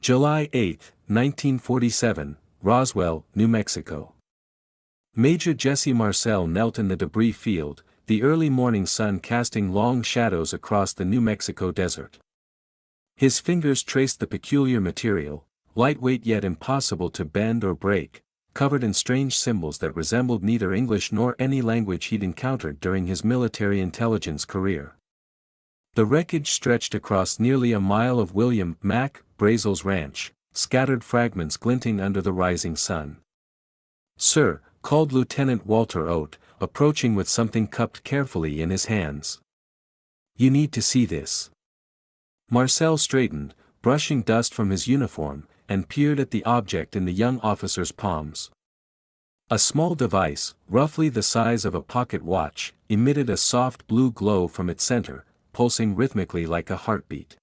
July 8, 1947, Roswell, New Mexico. Major Jesse Marcel knelt in the debris field, the early morning sun casting long shadows across the New Mexico desert. His fingers traced the peculiar material, lightweight yet impossible to bend or break, covered in strange symbols that resembled neither English nor any language he'd encountered during his military intelligence career. The wreckage stretched across nearly a mile of William Mac Brazel's ranch, scattered fragments glinting under the rising sun. "Sir," called Lieutenant Walter Oates, approaching with something cupped carefully in his hands. "You need to see this." Marcel straightened, brushing dust from his uniform, and peered at the object in the young officer's palms. A small device, roughly the size of a pocket watch, emitted a soft blue glow from its center, pulsing rhythmically like a heartbeat.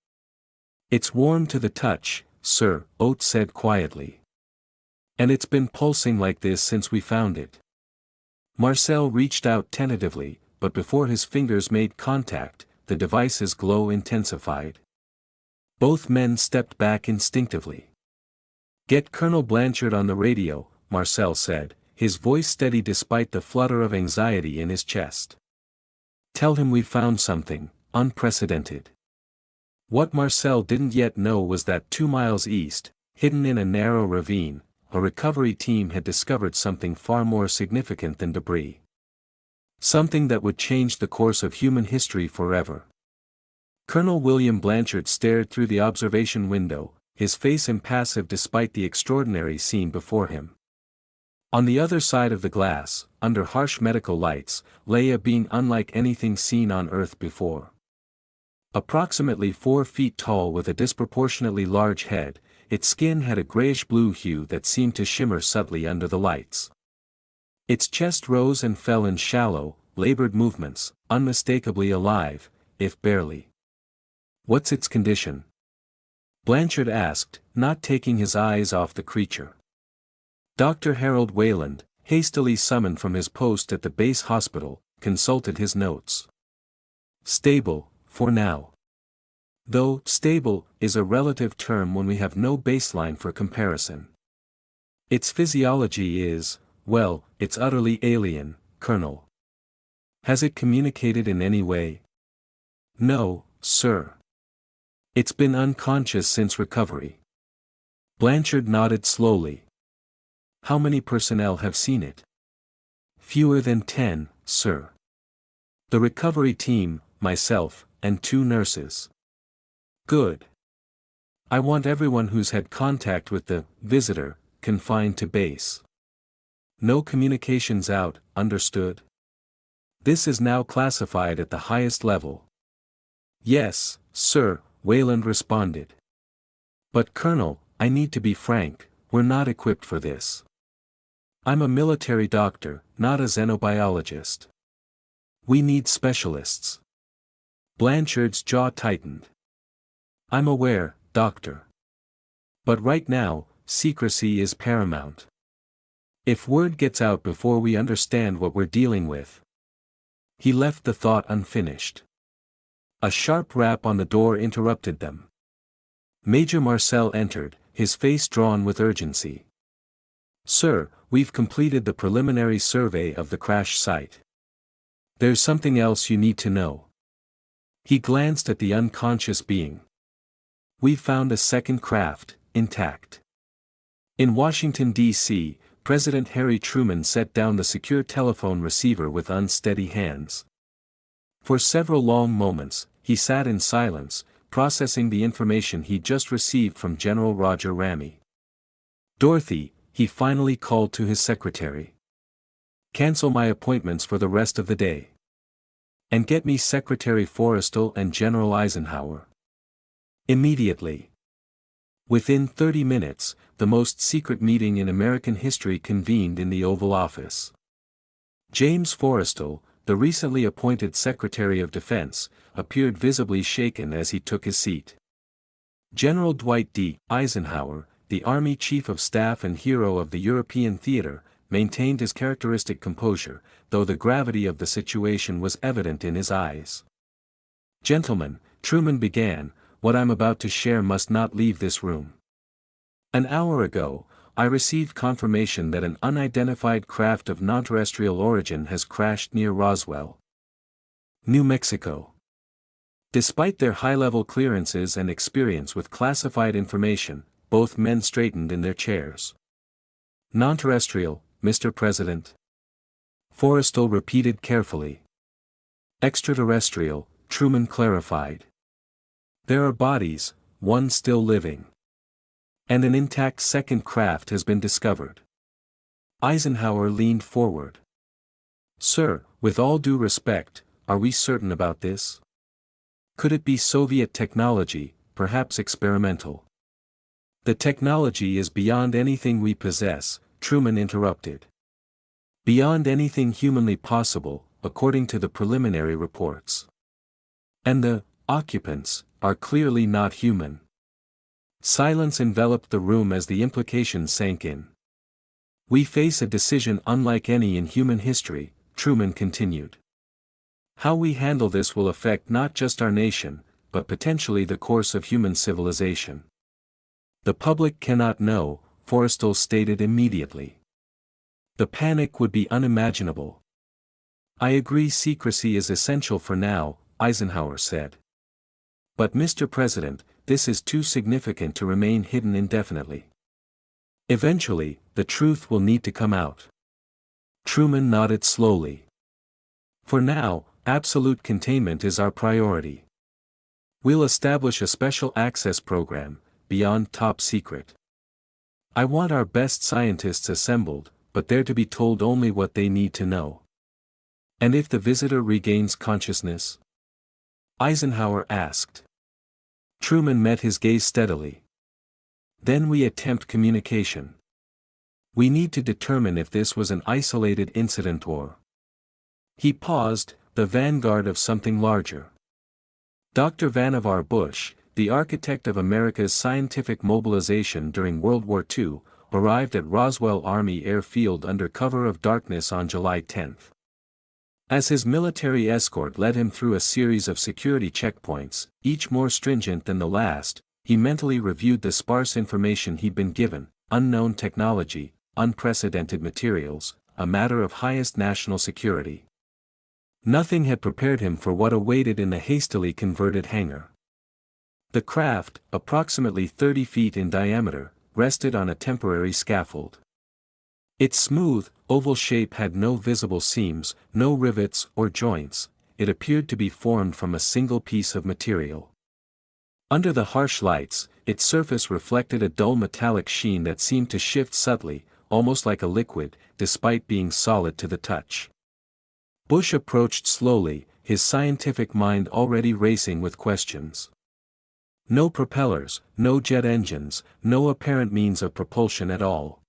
"It's warm to the touch, sir," Oates said quietly. "And it's been pulsing like this since we found it." Marcel reached out tentatively, but before his fingers made contact, the device's glow intensified. Both men stepped back instinctively. "Get Colonel Blanchard on the radio," Marcel said, his voice steady despite the flutter of anxiety in his chest. "Tell him we've found something unprecedented." What Marcel didn't yet know was that 2 miles east, hidden in a narrow ravine, a recovery team had discovered something far more significant than debris. Something that would change the course of human history forever. Colonel William Blanchard stared through the observation window, his face impassive despite the extraordinary scene before him. On the other side of the glass, under harsh medical lights, lay a being unlike anything seen on Earth before. Approximately 4 feet tall with a disproportionately large head, its skin had a grayish-blue hue that seemed to shimmer subtly under the lights. Its chest rose and fell in shallow, labored movements, unmistakably alive, if barely. "What's its condition?" Blanchard asked, not taking his eyes off the creature. Dr. Harold Wayland, hastily summoned from his post at the base hospital, consulted his notes. "Stable, for now. Though stable is a relative term when we have no baseline for comparison. Its physiology is, well, it's utterly alien, Colonel." "Has it communicated in any way?" "No, sir. It's been unconscious since recovery." Blanchard nodded slowly. "How many personnel have seen it?" "Fewer than 10, sir. The recovery team, myself, and 2 nurses." "Good. I want everyone who's had contact with the visitor confined to base. No communications out, understood? This is now classified at the highest level." "Yes, sir," Wayland responded. "But Colonel, I need to be frank, we're not equipped for this. I'm a military doctor, not a xenobiologist. We need specialists." Blanchard's jaw tightened. "I'm aware, doctor. But right now, secrecy is paramount. If word gets out before we understand what we're dealing with." He left the thought unfinished. A sharp rap on the door interrupted them. Major Marcel entered, his face drawn with urgency. "Sir, we've completed the preliminary survey of the crash site. There's something else you need to know." He glanced at the unconscious being. "We've found a second craft, intact." In Washington, D.C., President Harry Truman set down the secure telephone receiver with unsteady hands. For several long moments, he sat in silence, processing the information he'd just received from General Roger Ramey. "Dorothy," he finally called to his secretary. "Cancel my appointments for the rest of the day. And get me Secretary Forrestal and General Eisenhower. Immediately." Within 30 minutes, the most secret meeting in American history convened in the Oval Office. James Forrestal, the recently appointed Secretary of Defense, appeared visibly shaken as he took his seat. General Dwight D. Eisenhower, the Army Chief of Staff and hero of the European theater, maintained his characteristic composure, though the gravity of the situation was evident in his eyes. "Gentlemen," Truman began, "what I'm about to share must not leave this room. An hour ago, I received confirmation that an unidentified craft of non-terrestrial origin has crashed near Roswell, New Mexico. Despite their high-level clearances and experience with classified information, both men straightened in their chairs. Non-terrestrial, Mr. President. Forrestal repeated carefully. Extraterrestrial, Truman clarified. There are bodies, one still living. And an intact second craft has been discovered. Eisenhower leaned forward. Sir, with all due respect, are we certain about this? Could it be Soviet technology, perhaps experimental? The technology is beyond anything we possess, Truman interrupted. Beyond anything humanly possible, according to the preliminary reports. And the occupants are clearly not human. Silence enveloped the room as the implications sank in. We face a decision unlike any in human history, Truman continued. How we handle this will affect not just our nation, but potentially the course of human civilization. The public cannot know, Forrestal stated immediately. The panic would be unimaginable. I agree secrecy is essential for now, Eisenhower said. But Mr. President, this is too significant to remain hidden indefinitely. Eventually, the truth will need to come out. Truman nodded slowly. For now, absolute containment is our priority. We'll establish a special access program, beyond top secret. I want our best scientists assembled, but they're to be told only what they need to know. And if the visitor regains consciousness? Eisenhower asked. Truman met his gaze steadily. Then we attempt communication. We need to determine if this was an isolated incident or... He paused, the vanguard of something larger. Dr. Vannevar Bush, the architect of America's scientific mobilization during World War II, arrived at Roswell Army Airfield under cover of darkness on July 10. As his military escort led him through a series of security checkpoints, each more stringent than the last, he mentally reviewed the sparse information he'd been given: unknown technology, unprecedented materials, a matter of highest national security. Nothing had prepared him for what awaited in the hastily converted hangar. The craft, approximately 30 feet in diameter, rested on a temporary scaffold. Its smooth, oval shape had no visible seams, no rivets or joints. It appeared to be formed from a single piece of material. Under the harsh lights, its surface reflected a dull metallic sheen that seemed to shift subtly, almost like a liquid, despite being solid to the touch. Bush approached slowly, his scientific mind already racing with questions. No propellers, no jet engines, no apparent means of propulsion at all.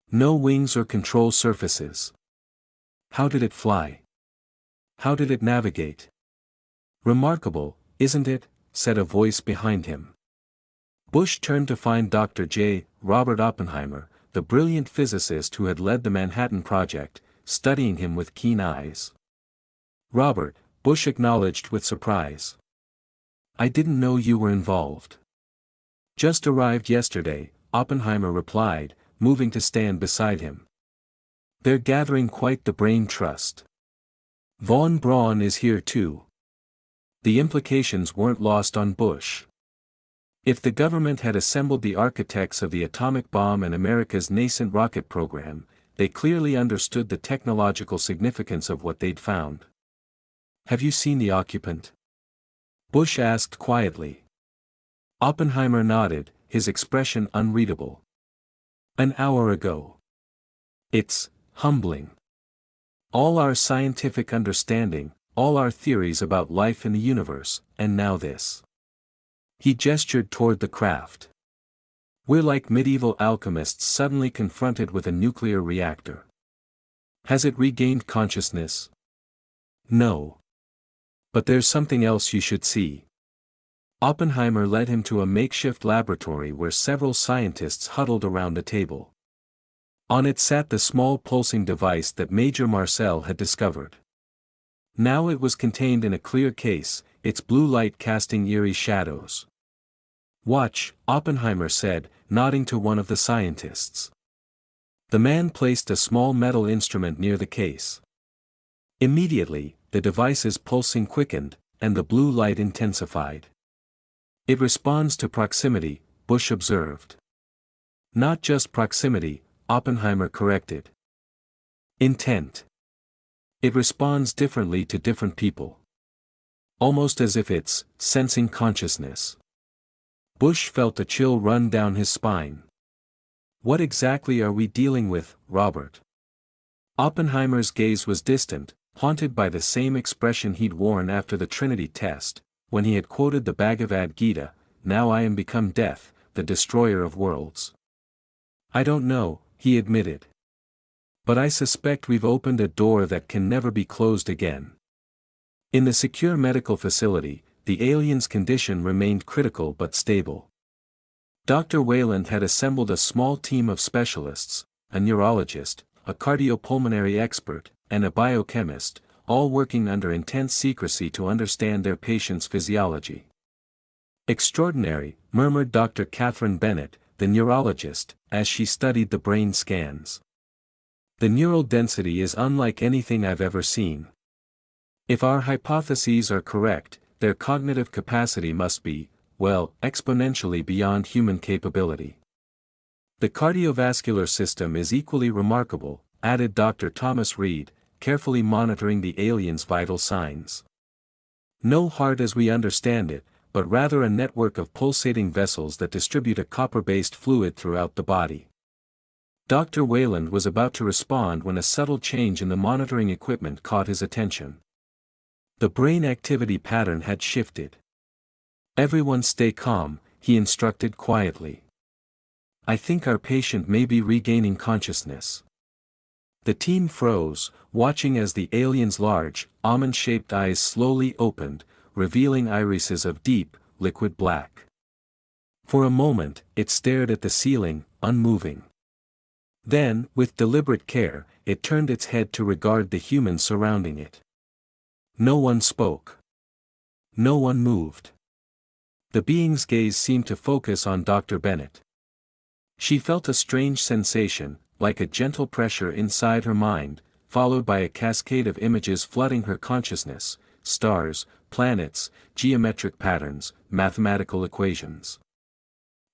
No wings or control surfaces. How did it fly? How did it navigate? Remarkable, isn't it? Said a voice behind him. Bush turned to find Dr. J. Robert Oppenheimer, the brilliant physicist who had led the Manhattan Project, studying him with keen eyes. Robert, Bush acknowledged with surprise. I didn't know you were involved. Just arrived yesterday, Oppenheimer replied, moving to stand beside him. They're gathering quite the brain trust. Von Braun is here too. The implications weren't lost on Bush. If the government had assembled the architects of the atomic bomb and America's nascent rocket program, they clearly understood the technological significance of what they'd found. Have you seen the occupant? Bush asked quietly. Oppenheimer nodded, his expression unreadable. An hour ago. It's humbling. All our scientific understanding, all our theories about life in the universe, and now this. He gestured toward the craft. We're like medieval alchemists suddenly confronted with a nuclear reactor. Has it regained consciousness? No. But there's something else you should see. Oppenheimer led him to a makeshift laboratory where several scientists huddled around a table. On it sat the small pulsing device that Major Marcel had discovered. Now it was contained in a clear case, its blue light casting eerie shadows. Watch, Oppenheimer said, nodding to one of the scientists. The man placed a small metal instrument near the case. Immediately, the device's pulsing quickened, and the blue light intensified. It responds to proximity, Bush observed. Not just proximity, Oppenheimer corrected. Intent. It responds differently to different people. Almost as if it's sensing consciousness. Bush felt a chill run down his spine. What exactly are we dealing with, Robert? Oppenheimer's gaze was distant, haunted by the same expression he'd worn after the Trinity test, when he had quoted the Bhagavad Gita, "Now I am become death, the destroyer of worlds." "I don't know," he admitted. "But I suspect we've opened a door that can never be closed again." In the secure medical facility, the alien's condition remained critical but stable. Dr. Wayland had assembled a small team of specialists, a neurologist, a cardiopulmonary expert, and a biochemist, all working under intense secrecy to understand their patient's physiology. "Extraordinary," murmured Dr. Catherine Bennett, the neurologist, as she studied the brain scans. "The neural density is unlike anything I've ever seen. If our hypotheses are correct, their cognitive capacity must be, well, exponentially beyond human capability." "The cardiovascular system is equally remarkable," added Dr. Thomas Reed, carefully monitoring the alien's vital signs. "No heart as we understand it, but rather a network of pulsating vessels that distribute a copper-based fluid throughout the body." Dr. Wayland was about to respond when a subtle change in the monitoring equipment caught his attention. The brain activity pattern had shifted. "Everyone stay calm," he instructed quietly. "I think our patient may be regaining consciousness." The team froze, watching as the alien's large, almond-shaped eyes slowly opened, revealing irises of deep, liquid black. For a moment, it stared at the ceiling, unmoving. Then, with deliberate care, it turned its head to regard the humans surrounding it. No one spoke. No one moved. The being's gaze seemed to focus on Dr. Bennett. She felt a strange sensation, like a gentle pressure inside her mind, followed by a cascade of images flooding her consciousness: stars, planets, geometric patterns, mathematical equations.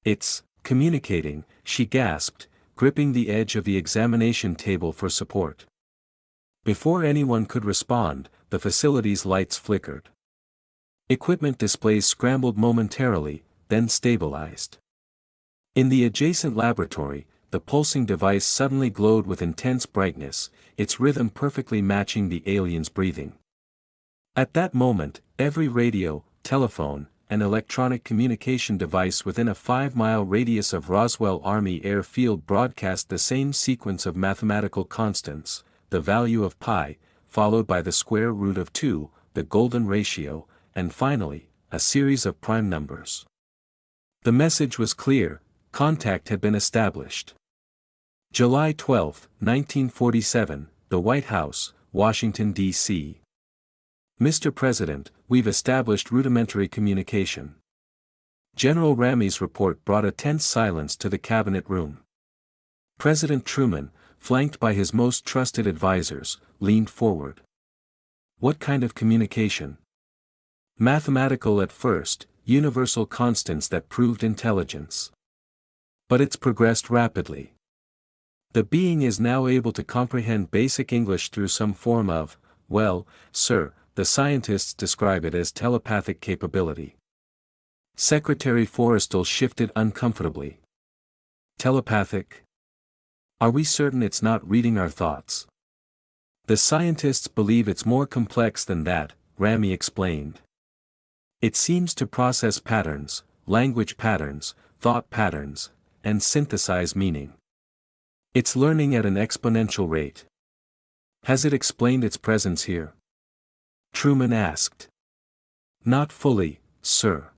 "It's communicating," she gasped, gripping the edge of the examination table for support. Before anyone could respond, the facility's lights flickered. Equipment displays scrambled momentarily, then stabilized. In the adjacent laboratory, the pulsing device suddenly glowed with intense brightness, its rhythm perfectly matching the alien's breathing. At that moment, every radio, telephone, and electronic communication device within a 5-mile radius of Roswell Army Air Field broadcast the same sequence of mathematical constants: the value of pi, followed by the square root of 2, the golden ratio, and finally, a series of prime numbers. The message was clear: contact had been established. July 12, 1947, the White House, Washington, D.C. "Mr. President, we've established rudimentary communication." General Ramey's report brought a tense silence to the cabinet room. President Truman, flanked by his most trusted advisors, leaned forward. "What kind of communication?" "Mathematical at first, universal constants that proved intelligence. But it's progressed rapidly. The being is now able to comprehend basic English through some form of, well, sir, the scientists describe it as telepathic capability." Secretary Forrestal shifted uncomfortably. "Telepathic? Are we certain it's not reading our thoughts?" "The scientists believe it's more complex than that," Ramey explained. "It seems to process patterns, language patterns, thought patterns, and synthesize meaning. It's learning at an exponential rate." "Has it explained its presence here?" Truman asked. "Not fully, sir.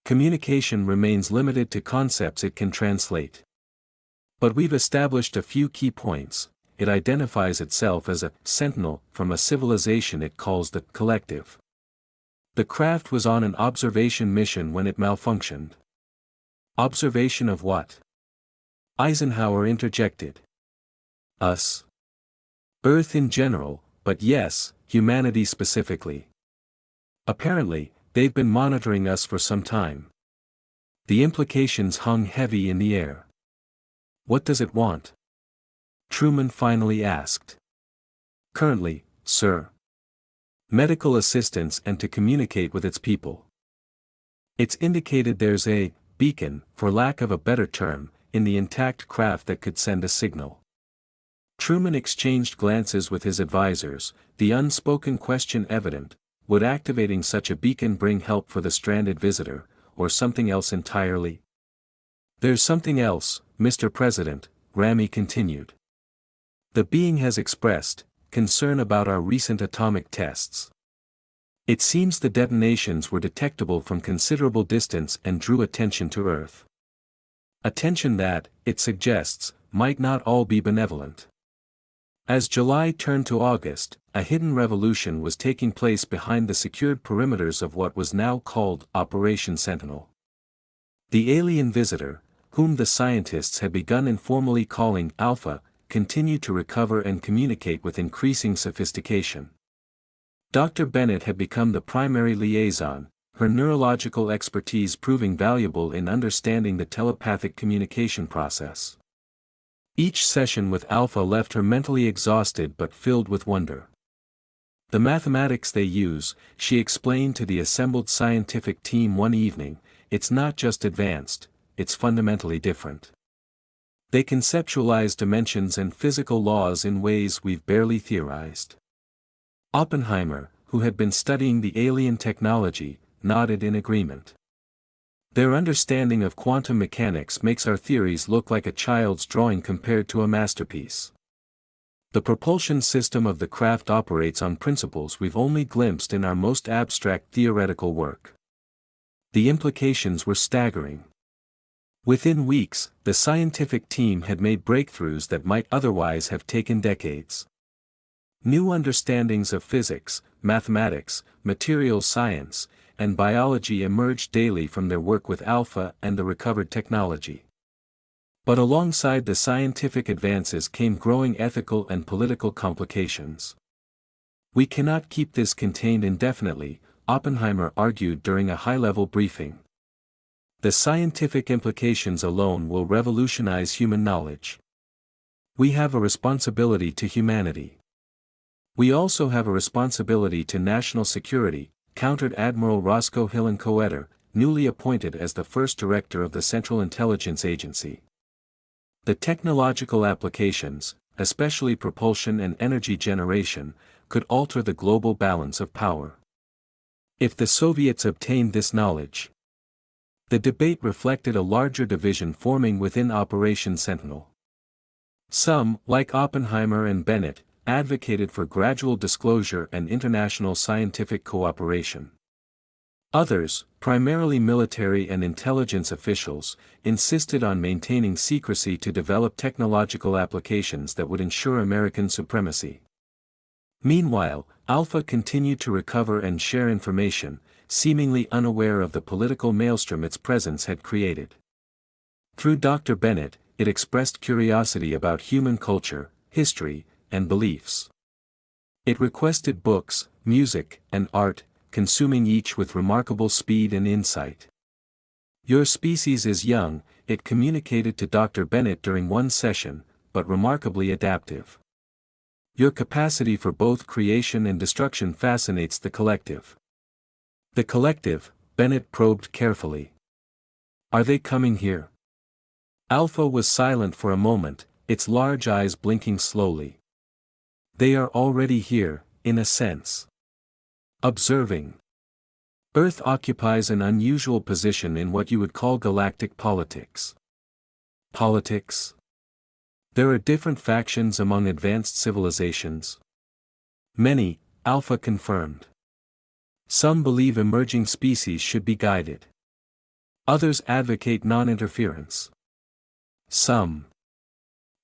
Communication remains limited to concepts it can translate. But we've established a few key points. It identifies itself as a sentinel from a civilization it calls the Collective. The craft was on an observation mission when it malfunctioned. Observation of what? Eisenhower interjected. Us. Earth in general, but yes, humanity specifically. Apparently, they've been monitoring us for some time. The implications hung heavy in the air. What does it want? Truman finally asked. Currently, sir. Medical assistance and to communicate with its people. It's indicated there's a beacon, for lack of a better term, in the intact craft that could send a signal. Truman exchanged glances with his advisors, the unspoken question evident: would activating such a beacon bring help for the stranded visitor, or something else entirely? There's something else, Mr. President, Ramy continued. The being has expressed concern about our recent atomic tests. It seems the detonations were detectable from considerable distance and drew attention to Earth. Attention that, it suggests, might not all be benevolent. As July turned to August, a hidden revolution was taking place behind the secured perimeters of what was now called Operation Sentinel. The alien visitor, whom the scientists had begun informally calling Alpha, continued to recover and communicate with increasing sophistication. Dr. Bennett had become the primary liaison, her neurological expertise proving valuable in understanding the telepathic communication process. Each session with Alpha left her mentally exhausted but filled with wonder. The mathematics they use, she explained to the assembled scientific team one evening, it's not just advanced, it's fundamentally different. They conceptualize dimensions and physical laws in ways we've barely theorized. Oppenheimer, who had been studying the alien technology, nodded in agreement. Their understanding of quantum mechanics makes our theories look like a child's drawing compared to a masterpiece. The propulsion system of the craft operates on principles we've only glimpsed in our most abstract theoretical work. The implications were staggering. Within weeks, the scientific team had made breakthroughs that might otherwise have taken decades. New understandings of physics, mathematics, material science, and biology emerged daily from their work with Alpha and the recovered technology. But alongside the scientific advances came growing ethical and political complications. We cannot keep this contained indefinitely, Oppenheimer argued during a high-level briefing. The scientific implications alone will revolutionize human knowledge. We have a responsibility to humanity. We also have a responsibility to national security, countered Admiral Roscoe Hillenkoetter, newly appointed as the first director of the Central Intelligence Agency. The technological applications, especially propulsion and energy generation, could alter the global balance of power. If the Soviets obtained this knowledge. The debate reflected a larger division forming within Operation Sentinel. Some, like Oppenheimer and Bennett, advocated for gradual disclosure and international scientific cooperation. Others, primarily military and intelligence officials, insisted on maintaining secrecy to develop technological applications that would ensure American supremacy. Meanwhile, Alpha continued to recover and share information, seemingly unaware of the political maelstrom its presence had created. Through Dr. Bennett, it expressed curiosity about human culture, history, and beliefs. It requested books, music, and art, consuming each with remarkable speed and insight. Your species is young, it communicated to Dr. Bennett during one session, but remarkably adaptive. Your capacity for both creation and destruction fascinates the collective. The collective, Bennett probed carefully. Are they coming here? Alpha was silent for a moment, its large eyes blinking slowly. They are already here, in a sense. Observing. Earth occupies an unusual position in what you would call galactic politics. Politics? There are different factions among advanced civilizations. Many, Alpha confirmed. Some believe emerging species should be guided. Others advocate non-interference. Some.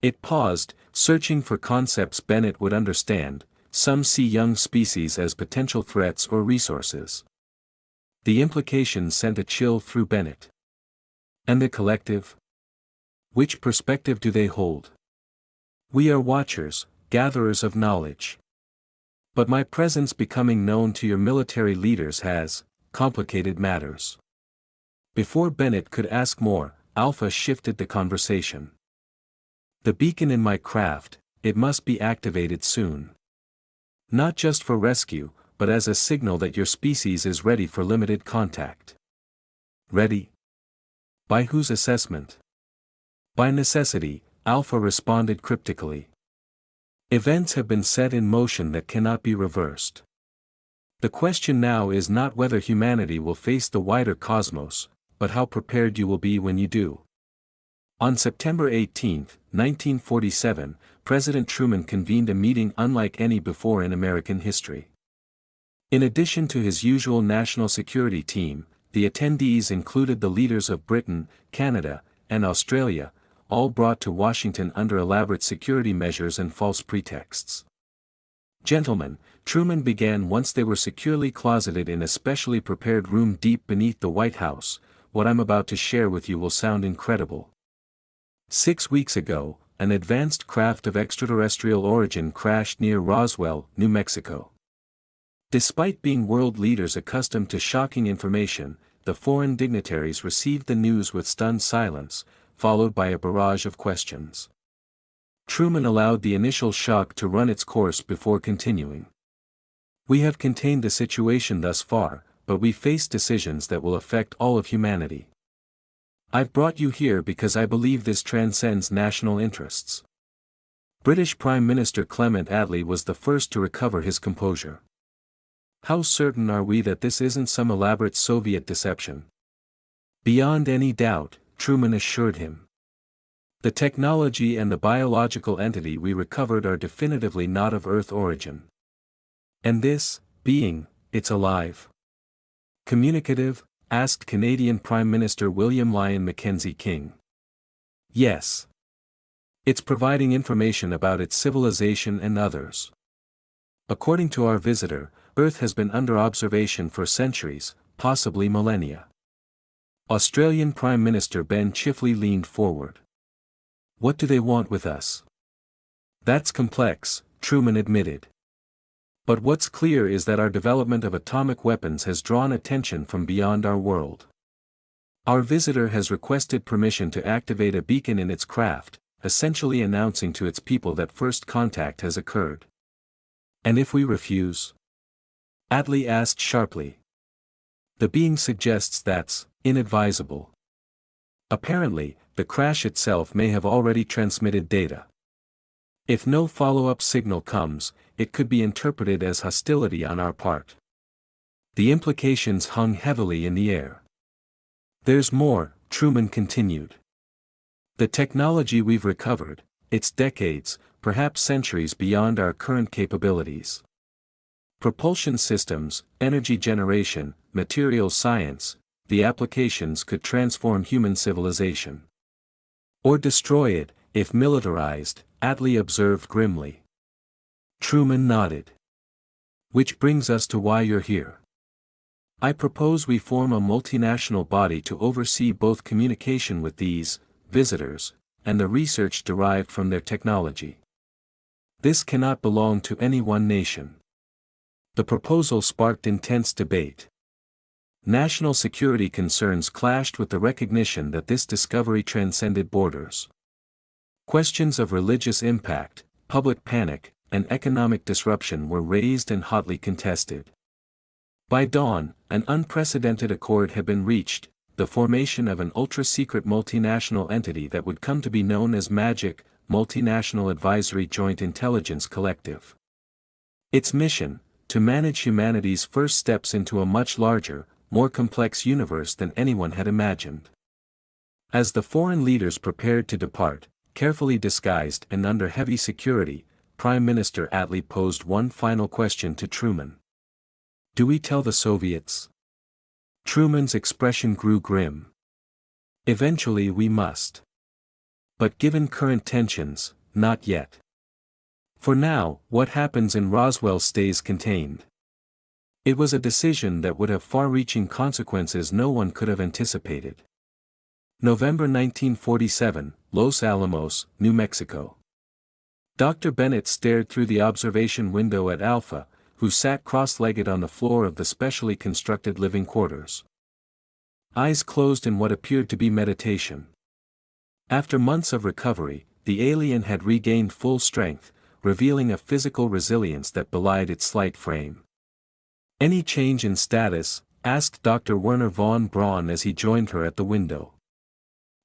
It paused, searching for concepts Bennett would understand. Some see young species as potential threats or resources. The implication sent a chill through Bennett. And the collective? Which perspective do they hold? We are watchers, gatherers of knowledge. But my presence becoming known to your military leaders has complicated matters. Before Bennett could ask more, Alpha shifted the conversation. The beacon in my craft, it must be activated soon. Not just for rescue, but as a signal that your species is ready for limited contact. Ready? By whose assessment? By necessity, Alpha responded cryptically. Events have been set in motion that cannot be reversed. The question now is not whether humanity will face the wider cosmos, but how prepared you will be when you do. On September 18, 1947, President Truman convened a meeting unlike any before in American history. In addition to his usual national security team, the attendees included the leaders of Britain, Canada, and Australia, all brought to Washington under elaborate security measures and false pretexts. Gentlemen, Truman began once they were securely closeted in a specially prepared room deep beneath the White House. What I'm about to share with you will sound incredible. 6 weeks ago, an advanced craft of extraterrestrial origin crashed near Roswell, New Mexico. Despite being world leaders accustomed to shocking information, the foreign dignitaries received the news with stunned silence, followed by a barrage of questions. Truman allowed the initial shock to run its course before continuing. We have contained the situation thus far, but we face decisions that will affect all of humanity. I've brought you here because I believe this transcends national interests. British Prime Minister Clement Attlee was the first to recover his composure. How certain are we that this isn't some elaborate Soviet deception? Beyond any doubt, Truman assured him. The technology and the biological entity we recovered are definitively not of Earth origin. And this being, it's alive. Communicative? Asked Canadian Prime Minister William Lyon Mackenzie King. Yes. It's providing information about its civilization and others. According to our visitor, Earth has been under observation for centuries, possibly millennia. Australian Prime Minister Ben Chifley leaned forward. What do they want with us? That's complex, Truman admitted. But what's clear is that our development of atomic weapons has drawn attention from beyond our world. Our visitor has requested permission to activate a beacon in its craft, essentially announcing to its people that first contact has occurred. And if we refuse? Attlee asked sharply. The being suggests that's inadvisable. Apparently, the crash itself may have already transmitted data. If no follow-up signal comes, it could be interpreted as hostility on our part. The implications hung heavily in the air. There's more, Truman continued. The technology we've recovered, it's decades, perhaps centuries beyond our current capabilities. Propulsion systems, energy generation, materials science, the applications could transform human civilization. Or destroy it, if militarized, Attlee observed grimly. Truman nodded. Which brings us to why you're here. I propose we form a multinational body to oversee both communication with these visitors and the research derived from their technology. This cannot belong to any one nation. The proposal sparked intense debate. National security concerns clashed with the recognition that this discovery transcended borders. Questions of religious impact, public panic, and economic disruption were raised and hotly contested. By dawn, an unprecedented accord had been reached, the formation of an ultra-secret multinational entity that would come to be known as MAGIC, Multinational Advisory Joint Intelligence Collective. Its mission, to manage humanity's first steps into a much larger, more complex universe than anyone had imagined. As the foreign leaders prepared to depart, carefully disguised and under heavy security, Prime Minister Attlee posed one final question to Truman. Do we tell the Soviets? Truman's expression grew grim. Eventually we must. But given current tensions, not yet. For now, what happens in Roswell stays contained. It was a decision that would have far-reaching consequences no one could have anticipated. November 1947, Los Alamos, New Mexico. Dr. Bennett stared through the observation window at Alpha, who sat cross-legged on the floor of the specially constructed living quarters. Eyes closed in what appeared to be meditation. After months of recovery, the alien had regained full strength, revealing a physical resilience that belied its slight frame. "Any change in status?" asked Dr. Werner von Braun as he joined her at the window.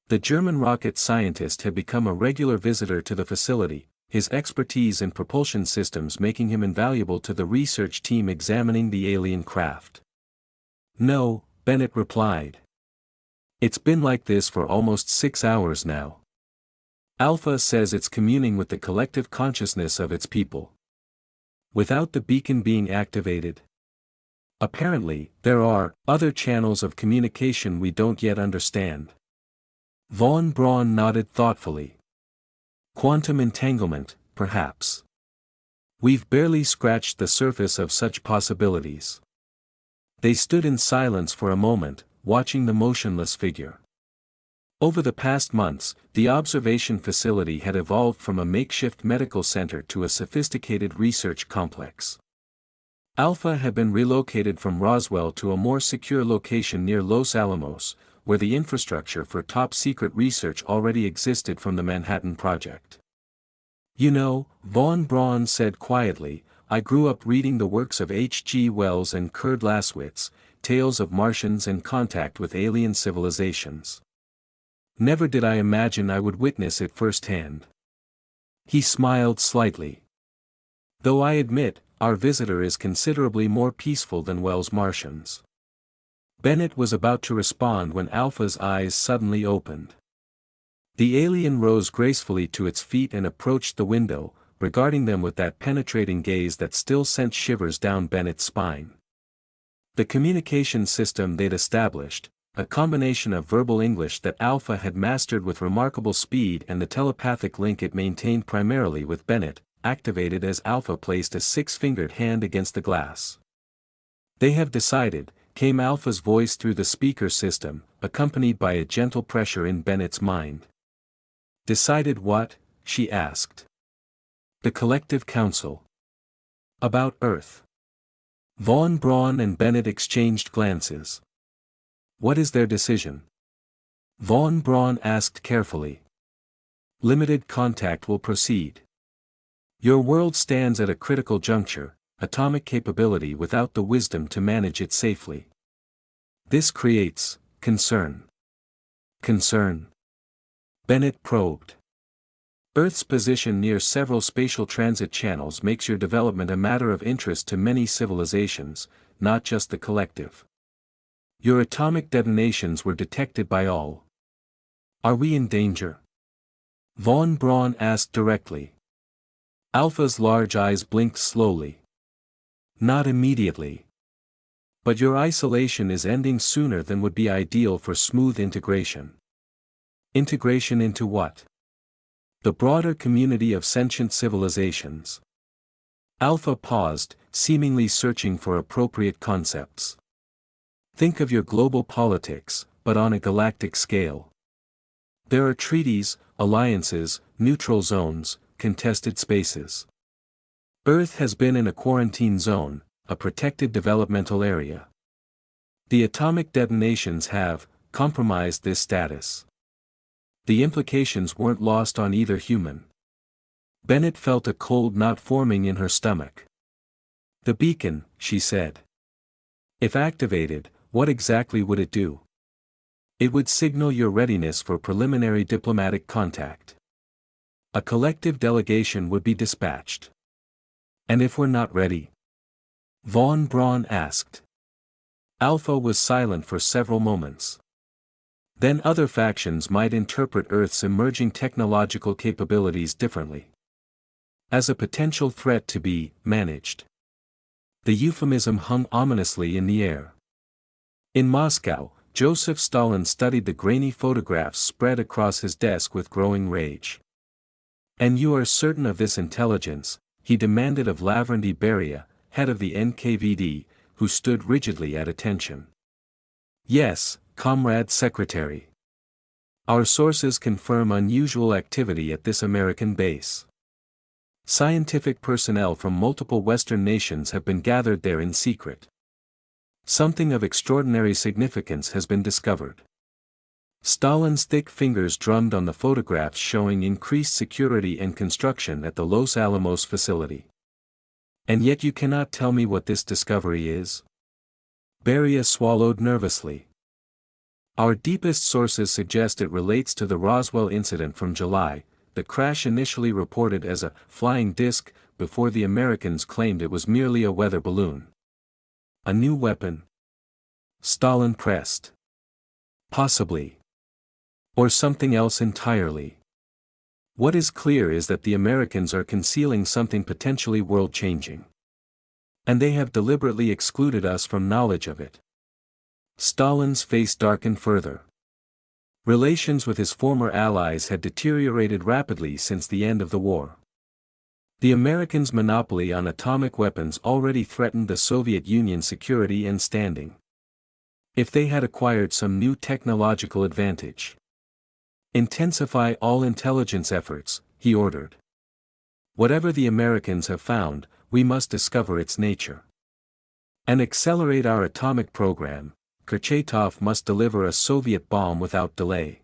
The German rocket scientist had become a regular visitor to the facility, his expertise in propulsion systems making him invaluable to the research team examining the alien craft. "No," Bennett replied. "It's been like this for almost 6 hours now. Alpha says it's communing with the collective consciousness of its people. Without the beacon being activated. Apparently, there are other channels of communication we don't yet understand." Von Braun nodded thoughtfully. "Quantum entanglement, perhaps. We've barely scratched the surface of such possibilities." They stood in silence for a moment, watching the motionless figure. Over the past months, the observation facility had evolved from a makeshift medical center to a sophisticated research complex. Alpha had been relocated from Roswell to a more secure location near Los Alamos, where the infrastructure for top-secret research already existed from the Manhattan Project. "You know," von Braun said quietly, "I grew up reading the works of H.G. Wells and Kurt Laswitz, tales of Martians and contact with alien civilizations. Never did I imagine I would witness it firsthand." He smiled slightly. "Though I admit, our visitor is considerably more peaceful than Wells' Martians." Bennett was about to respond when Alpha's eyes suddenly opened. The alien rose gracefully to its feet and approached the window, regarding them with that penetrating gaze that still sent shivers down Bennett's spine. The communication system they'd established, a combination of verbal English that Alpha had mastered with remarkable speed and the telepathic link it maintained primarily with Bennett, activated as Alpha placed a 6-fingered hand against the glass. "They have decided," came Alpha's voice through the speaker system, accompanied by a gentle pressure in Bennett's mind. "Decided what?" she asked. "The Collective Council. About Earth." Von Braun and Bennett exchanged glances. "What is their decision?" Von Braun asked carefully. "Limited contact will proceed. Your world stands at a critical juncture, atomic capability without the wisdom to manage it safely. This creates concern." "Concern?" Bennett probed. "Earth's position near several spatial transit channels makes your development a matter of interest to many civilizations, not just the collective. Your atomic detonations were detected by all. Are we in danger?" Von Braun asked directly. Alpha's large eyes blinked slowly. "Not immediately. But your isolation is ending sooner than would be ideal for smooth integration." "Integration into what?" "The broader community of sentient civilizations." Alpha paused, seemingly searching for appropriate concepts. "Think of your global politics, but on a galactic scale. There are treaties, alliances, neutral zones, contested spaces. Earth has been in a quarantine zone, a protected developmental area. The atomic detonations have compromised this status. The implications weren't lost on either human." Bennett felt a cold knot forming in her stomach. "The beacon," she said. "If activated, what exactly would it do?" "It would signal your readiness for preliminary diplomatic contact. A collective delegation would be dispatched." "And if we're not ready?" Von Braun asked. Alpha was silent for several moments. "Then other factions might interpret Earth's emerging technological capabilities differently. As a potential threat to be managed." The euphemism hung ominously in the air. In Moscow, Joseph Stalin studied the grainy photographs spread across his desk with growing rage. "And you are certain of this intelligence?" he demanded of Lavrenti Beria, head of the NKVD, who stood rigidly at attention. "Yes, Comrade Secretary." Our sources confirm unusual activity at this American base. Scientific personnel from multiple Western nations have been gathered there in secret. Something of extraordinary significance has been discovered. Stalin's thick fingers drummed on the photographs showing increased security and construction at the Los Alamos facility. And yet you cannot tell me what this discovery is? Beria swallowed nervously. Our deepest sources suggest it relates to the Roswell incident from July, the crash initially reported as a flying disc, before the Americans claimed it was merely a weather balloon. A new weapon? Stalin pressed. Possibly. Or something else entirely. What is clear is that the Americans are concealing something potentially world-changing. And they have deliberately excluded us from knowledge of it. Stalin's face darkened further. Relations with his former allies had deteriorated rapidly since the end of the war. The Americans' monopoly on atomic weapons already threatened the Soviet Union's security and standing. If they had acquired some new technological advantage. Intensify all intelligence efforts, he ordered. Whatever the Americans have found, we must discover its nature. And accelerate our atomic program. Kurchatov must deliver a Soviet bomb without delay.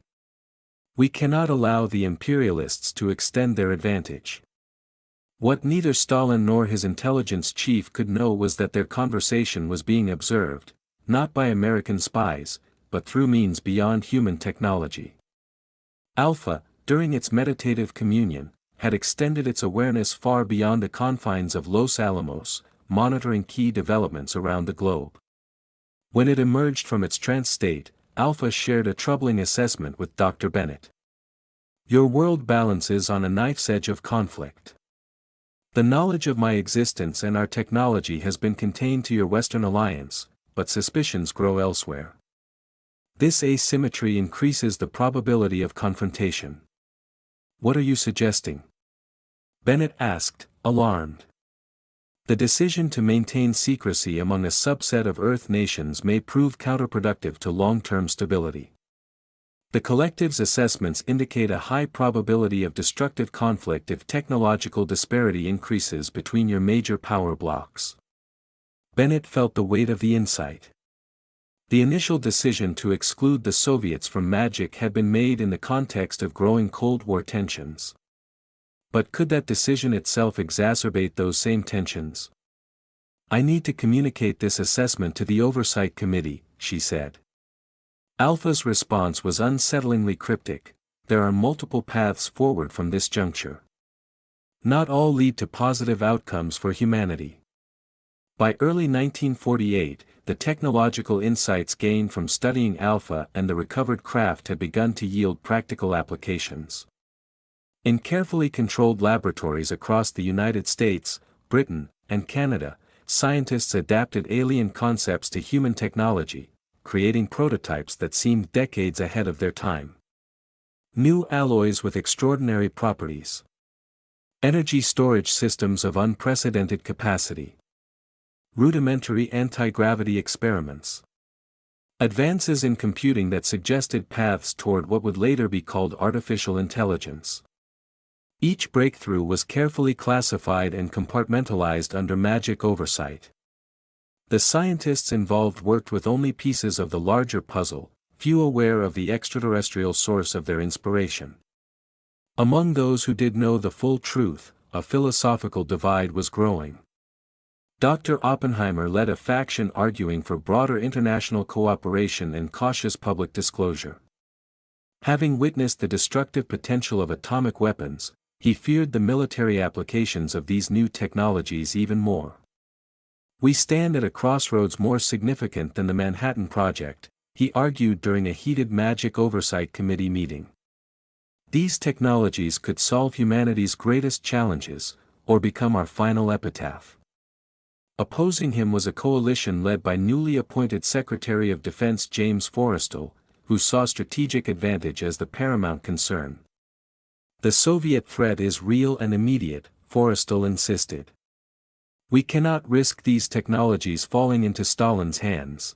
We cannot allow the imperialists to extend their advantage. What neither Stalin nor his intelligence chief could know was that their conversation was being observed, not by American spies, but through means beyond human technology. Alpha, during its meditative communion, had extended its awareness far beyond the confines of Los Alamos, monitoring key developments around the globe. When it emerged from its trance state, Alpha shared a troubling assessment with Dr. Bennett. Your world balances on a knife's edge of conflict. The knowledge of my existence and our technology has been contained to your Western alliance, but suspicions grow elsewhere. This asymmetry increases the probability of confrontation. What are you suggesting? Bennett asked, alarmed. The decision to maintain secrecy among a subset of Earth nations may prove counterproductive to long-term stability. The collective's assessments indicate a high probability of destructive conflict if technological disparity increases between your major power blocks. Bennett felt the weight of the insight. The initial decision to exclude the Soviets from MAGIC had been made in the context of growing Cold War tensions. But could that decision itself exacerbate those same tensions? I need to communicate this assessment to the Oversight Committee, she said. Alpha's response was unsettlingly cryptic. There are multiple paths forward from this juncture. Not all lead to positive outcomes for humanity. By early 1948, the technological insights gained from studying Alpha and the recovered craft had begun to yield practical applications. In carefully controlled laboratories across the United States, Britain, and Canada, scientists adapted alien concepts to human technology, creating prototypes that seemed decades ahead of their time. New alloys with extraordinary properties. Energy storage systems of unprecedented capacity. Rudimentary anti-gravity experiments. Advances in computing that suggested paths toward what would later be called artificial intelligence. Each breakthrough was carefully classified and compartmentalized under MAGIC oversight. The scientists involved worked with only pieces of the larger puzzle, few aware of the extraterrestrial source of their inspiration. Among those who did know the full truth, a philosophical divide was growing. Dr. Oppenheimer led a faction arguing for broader international cooperation and cautious public disclosure. Having witnessed the destructive potential of atomic weapons, he feared the military applications of these new technologies even more. We stand at a crossroads more significant than the Manhattan Project, he argued during a heated MAGIC Oversight Committee meeting. These technologies could solve humanity's greatest challenges, or become our final epitaph. Opposing him was a coalition led by newly appointed Secretary of Defense James Forrestal, who saw strategic advantage as the paramount concern. The Soviet threat is real and immediate, Forrestal insisted. We cannot risk these technologies falling into Stalin's hands.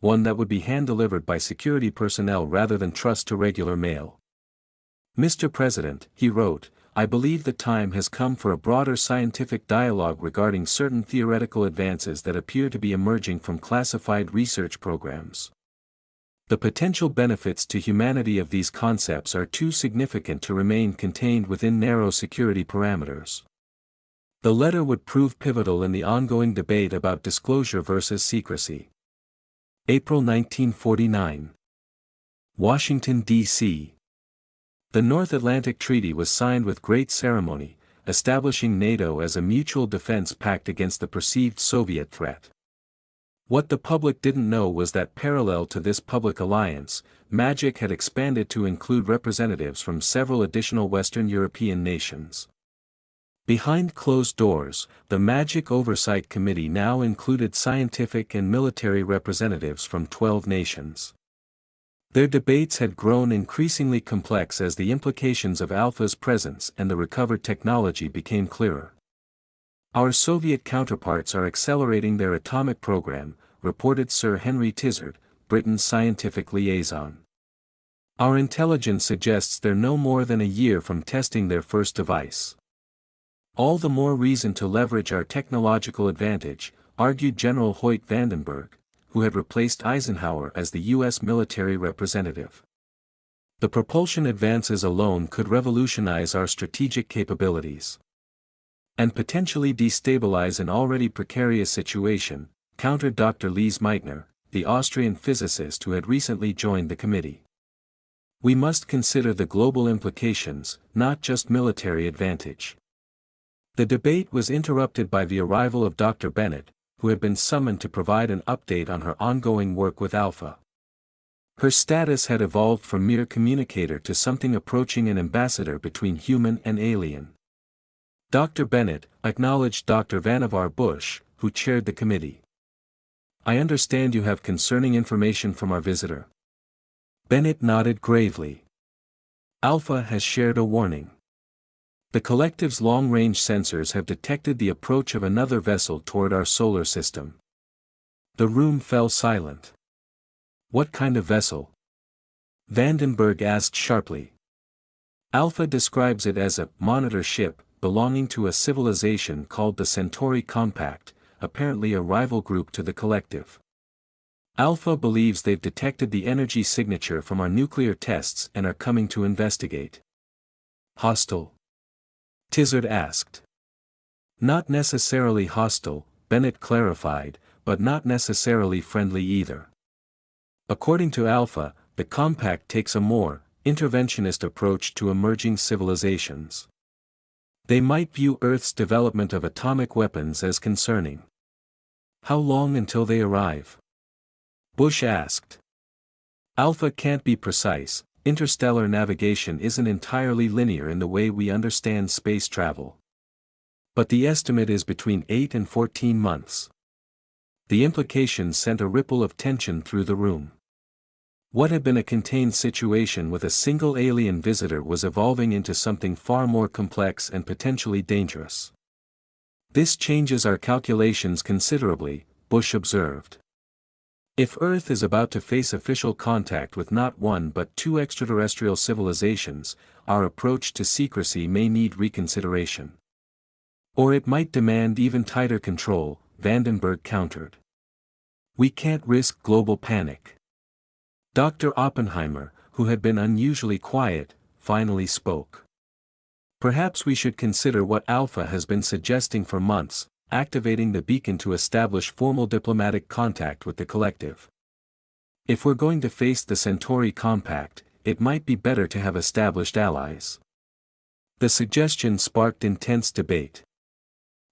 one that would be hand-delivered by security personnel rather than trust to regular mail. Mr. President, he wrote, I believe the time has come for a broader scientific dialogue regarding certain theoretical advances that appear to be emerging from classified research programs. The potential benefits to humanity of these concepts are too significant to remain contained within narrow security parameters. The letter would prove pivotal in the ongoing debate about disclosure versus secrecy. April 1949. Washington, D.C. The North Atlantic Treaty was signed with great ceremony, establishing NATO as a mutual defense pact against the perceived Soviet threat. What the public didn't know was that parallel to this public alliance, MAGIC had expanded to include representatives from several additional Western European nations. Behind closed doors, the MAGIC Oversight Committee now included scientific and military representatives from 12 nations. Their debates had grown increasingly complex as the implications of Alpha's presence and the recovered technology became clearer. Our Soviet counterparts are accelerating their atomic program, reported Sir Henry Tizard, Britain's scientific liaison. Our intelligence suggests they're no more than a year from testing their first device. All the more reason to leverage our technological advantage, argued General Hoyt Vandenberg, who had replaced Eisenhower as the U.S. military representative. The propulsion advances alone could revolutionize our strategic capabilities. And potentially destabilize an already precarious situation, countered Dr. Lise Meitner, the Austrian physicist who had recently joined the committee. We must consider the global implications, not just military advantage. The debate was interrupted by the arrival of Dr. Bennett, who had been summoned to provide an update on her ongoing work with Alpha. Her status had evolved from mere communicator to something approaching an ambassador between human and alien. Dr. Bennett acknowledged Dr. Vannevar Bush, who chaired the committee. I understand you have concerning information from our visitor. Bennett nodded gravely. Alpha has shared a warning. The collective's long-range sensors have detected the approach of another vessel toward our solar system. The room fell silent. What kind of vessel? Vandenberg asked sharply. Alpha describes it as a monitor ship belonging to a civilization called the Centauri Compact, apparently a rival group to the collective. Alpha believes they've detected the energy signature from our nuclear tests and are coming to investigate. Hostile? Tizard asked. Not necessarily hostile, Bennett clarified, but not necessarily friendly either. According to Alpha, the Compact takes a more interventionist approach to emerging civilizations. They might view Earth's development of atomic weapons as concerning. How long until they arrive? Bush asked. Alpha can't be precise. Interstellar navigation isn't entirely linear in the way we understand space travel. But the estimate is between 8 and 14 months. The implications sent a ripple of tension through the room. What had been a contained situation with a single alien visitor was evolving into something far more complex and potentially dangerous. This changes our calculations considerably, Bush observed. If Earth is about to face official contact with not one but two extraterrestrial civilizations, our approach to secrecy may need reconsideration. Or it might demand even tighter control, Vandenberg countered. We can't risk global panic. Dr. Oppenheimer, who had been unusually quiet, finally spoke. Perhaps we should consider what Alpha has been suggesting for months, activating the beacon to establish formal diplomatic contact with the collective. If we're going to face the Centauri Compact, it might be better to have established allies. The suggestion sparked intense debate.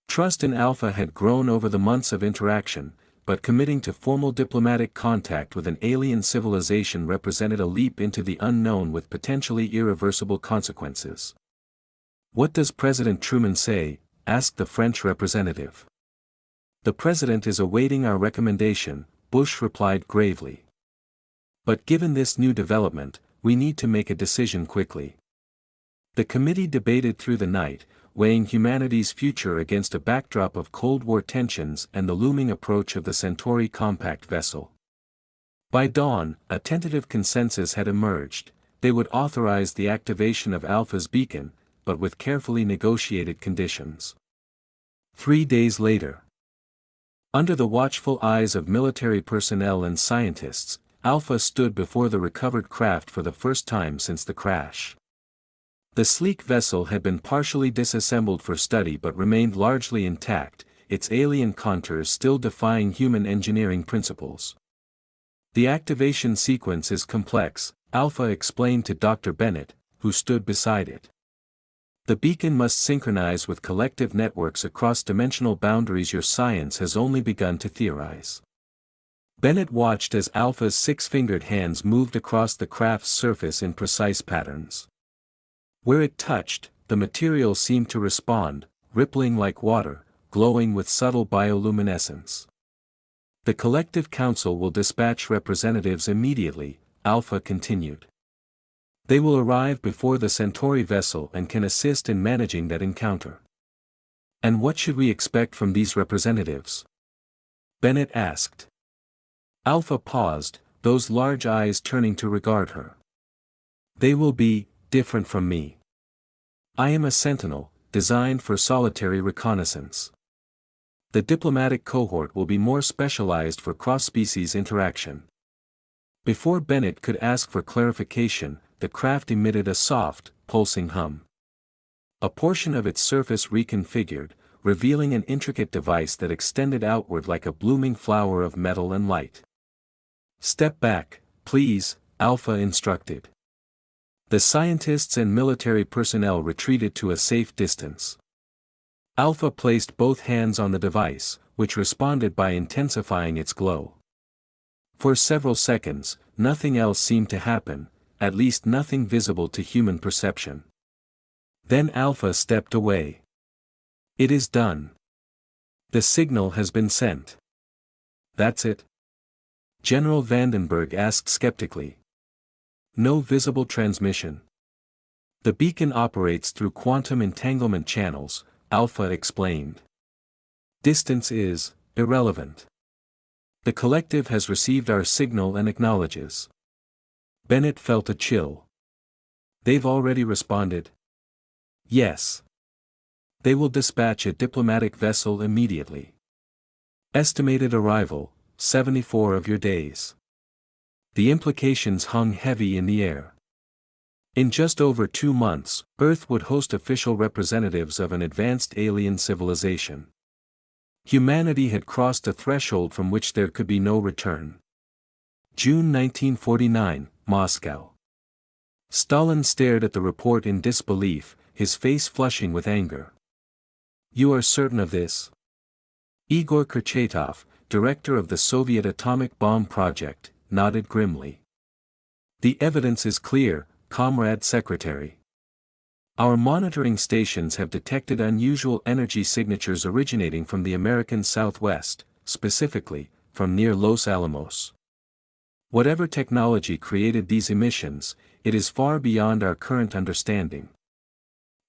Trust in Alpha had grown over the months of interaction, but committing to formal diplomatic contact with an alien civilization represented a leap into the unknown with potentially irreversible consequences. What does President Truman say? Asked the French representative. The President is awaiting our recommendation, Bush replied gravely. But given this new development, we need to make a decision quickly. The committee debated through the night, weighing humanity's future against a backdrop of Cold War tensions and the looming approach of the Centauri Compact vessel. By dawn, a tentative consensus had emerged. They would authorize the activation of Alpha's beacon, but with carefully negotiated conditions. 3 days later, under the watchful eyes of military personnel and scientists, Alpha stood before the recovered craft for the first time since the crash. The sleek vessel had been partially disassembled for study but remained largely intact, its alien contours still defying human engineering principles. The activation sequence is complex, Alpha explained to Dr. Bennett, who stood beside it. The beacon must synchronize with collective networks across dimensional boundaries your science has only begun to theorize. Bennett watched as Alpha's six-fingered hands moved across the craft's surface in precise patterns. Where it touched, the material seemed to respond, rippling like water, glowing with subtle bioluminescence. The collective council will dispatch representatives immediately, Alpha continued. They will arrive before the Centauri vessel and can assist in managing that encounter. And what should we expect from these representatives? Bennett asked. Alpha paused, those large eyes turning to regard her. They will be different from me. I am a sentinel, designed for solitary reconnaissance. The diplomatic cohort will be more specialized for cross-species interaction. Before Bennett could ask for clarification, the craft emitted a soft, pulsing hum. A portion of its surface reconfigured, revealing an intricate device that extended outward like a blooming flower of metal and light. Step back, please, Alpha instructed. The scientists and military personnel retreated to a safe distance. Alpha placed both hands on the device, which responded by intensifying its glow. For several seconds, nothing else seemed to happen, at least nothing visible to human perception. Then Alpha stepped away. It is done. The signal has been sent. That's it? General Vandenberg asked skeptically. No visible transmission. The beacon operates through quantum entanglement channels, Alpha explained. Distance is irrelevant. The collective has received our signal and acknowledges. Bennett felt a chill. They've already responded? Yes. They will dispatch a diplomatic vessel immediately. Estimated arrival, 74 of your days. The implications hung heavy in the air. In just over 2 months, Earth would host official representatives of an advanced alien civilization. Humanity had crossed a threshold from which there could be no return. June 1949, Moscow. Stalin stared at the report in disbelief, his face flushing with anger. You are certain of this? Igor Kurchatov, director of the Soviet atomic bomb project, nodded grimly. The evidence is clear, Comrade Secretary. Our monitoring stations have detected unusual energy signatures originating from the American Southwest, specifically, from near Los Alamos. Whatever technology created these emissions, it is far beyond our current understanding.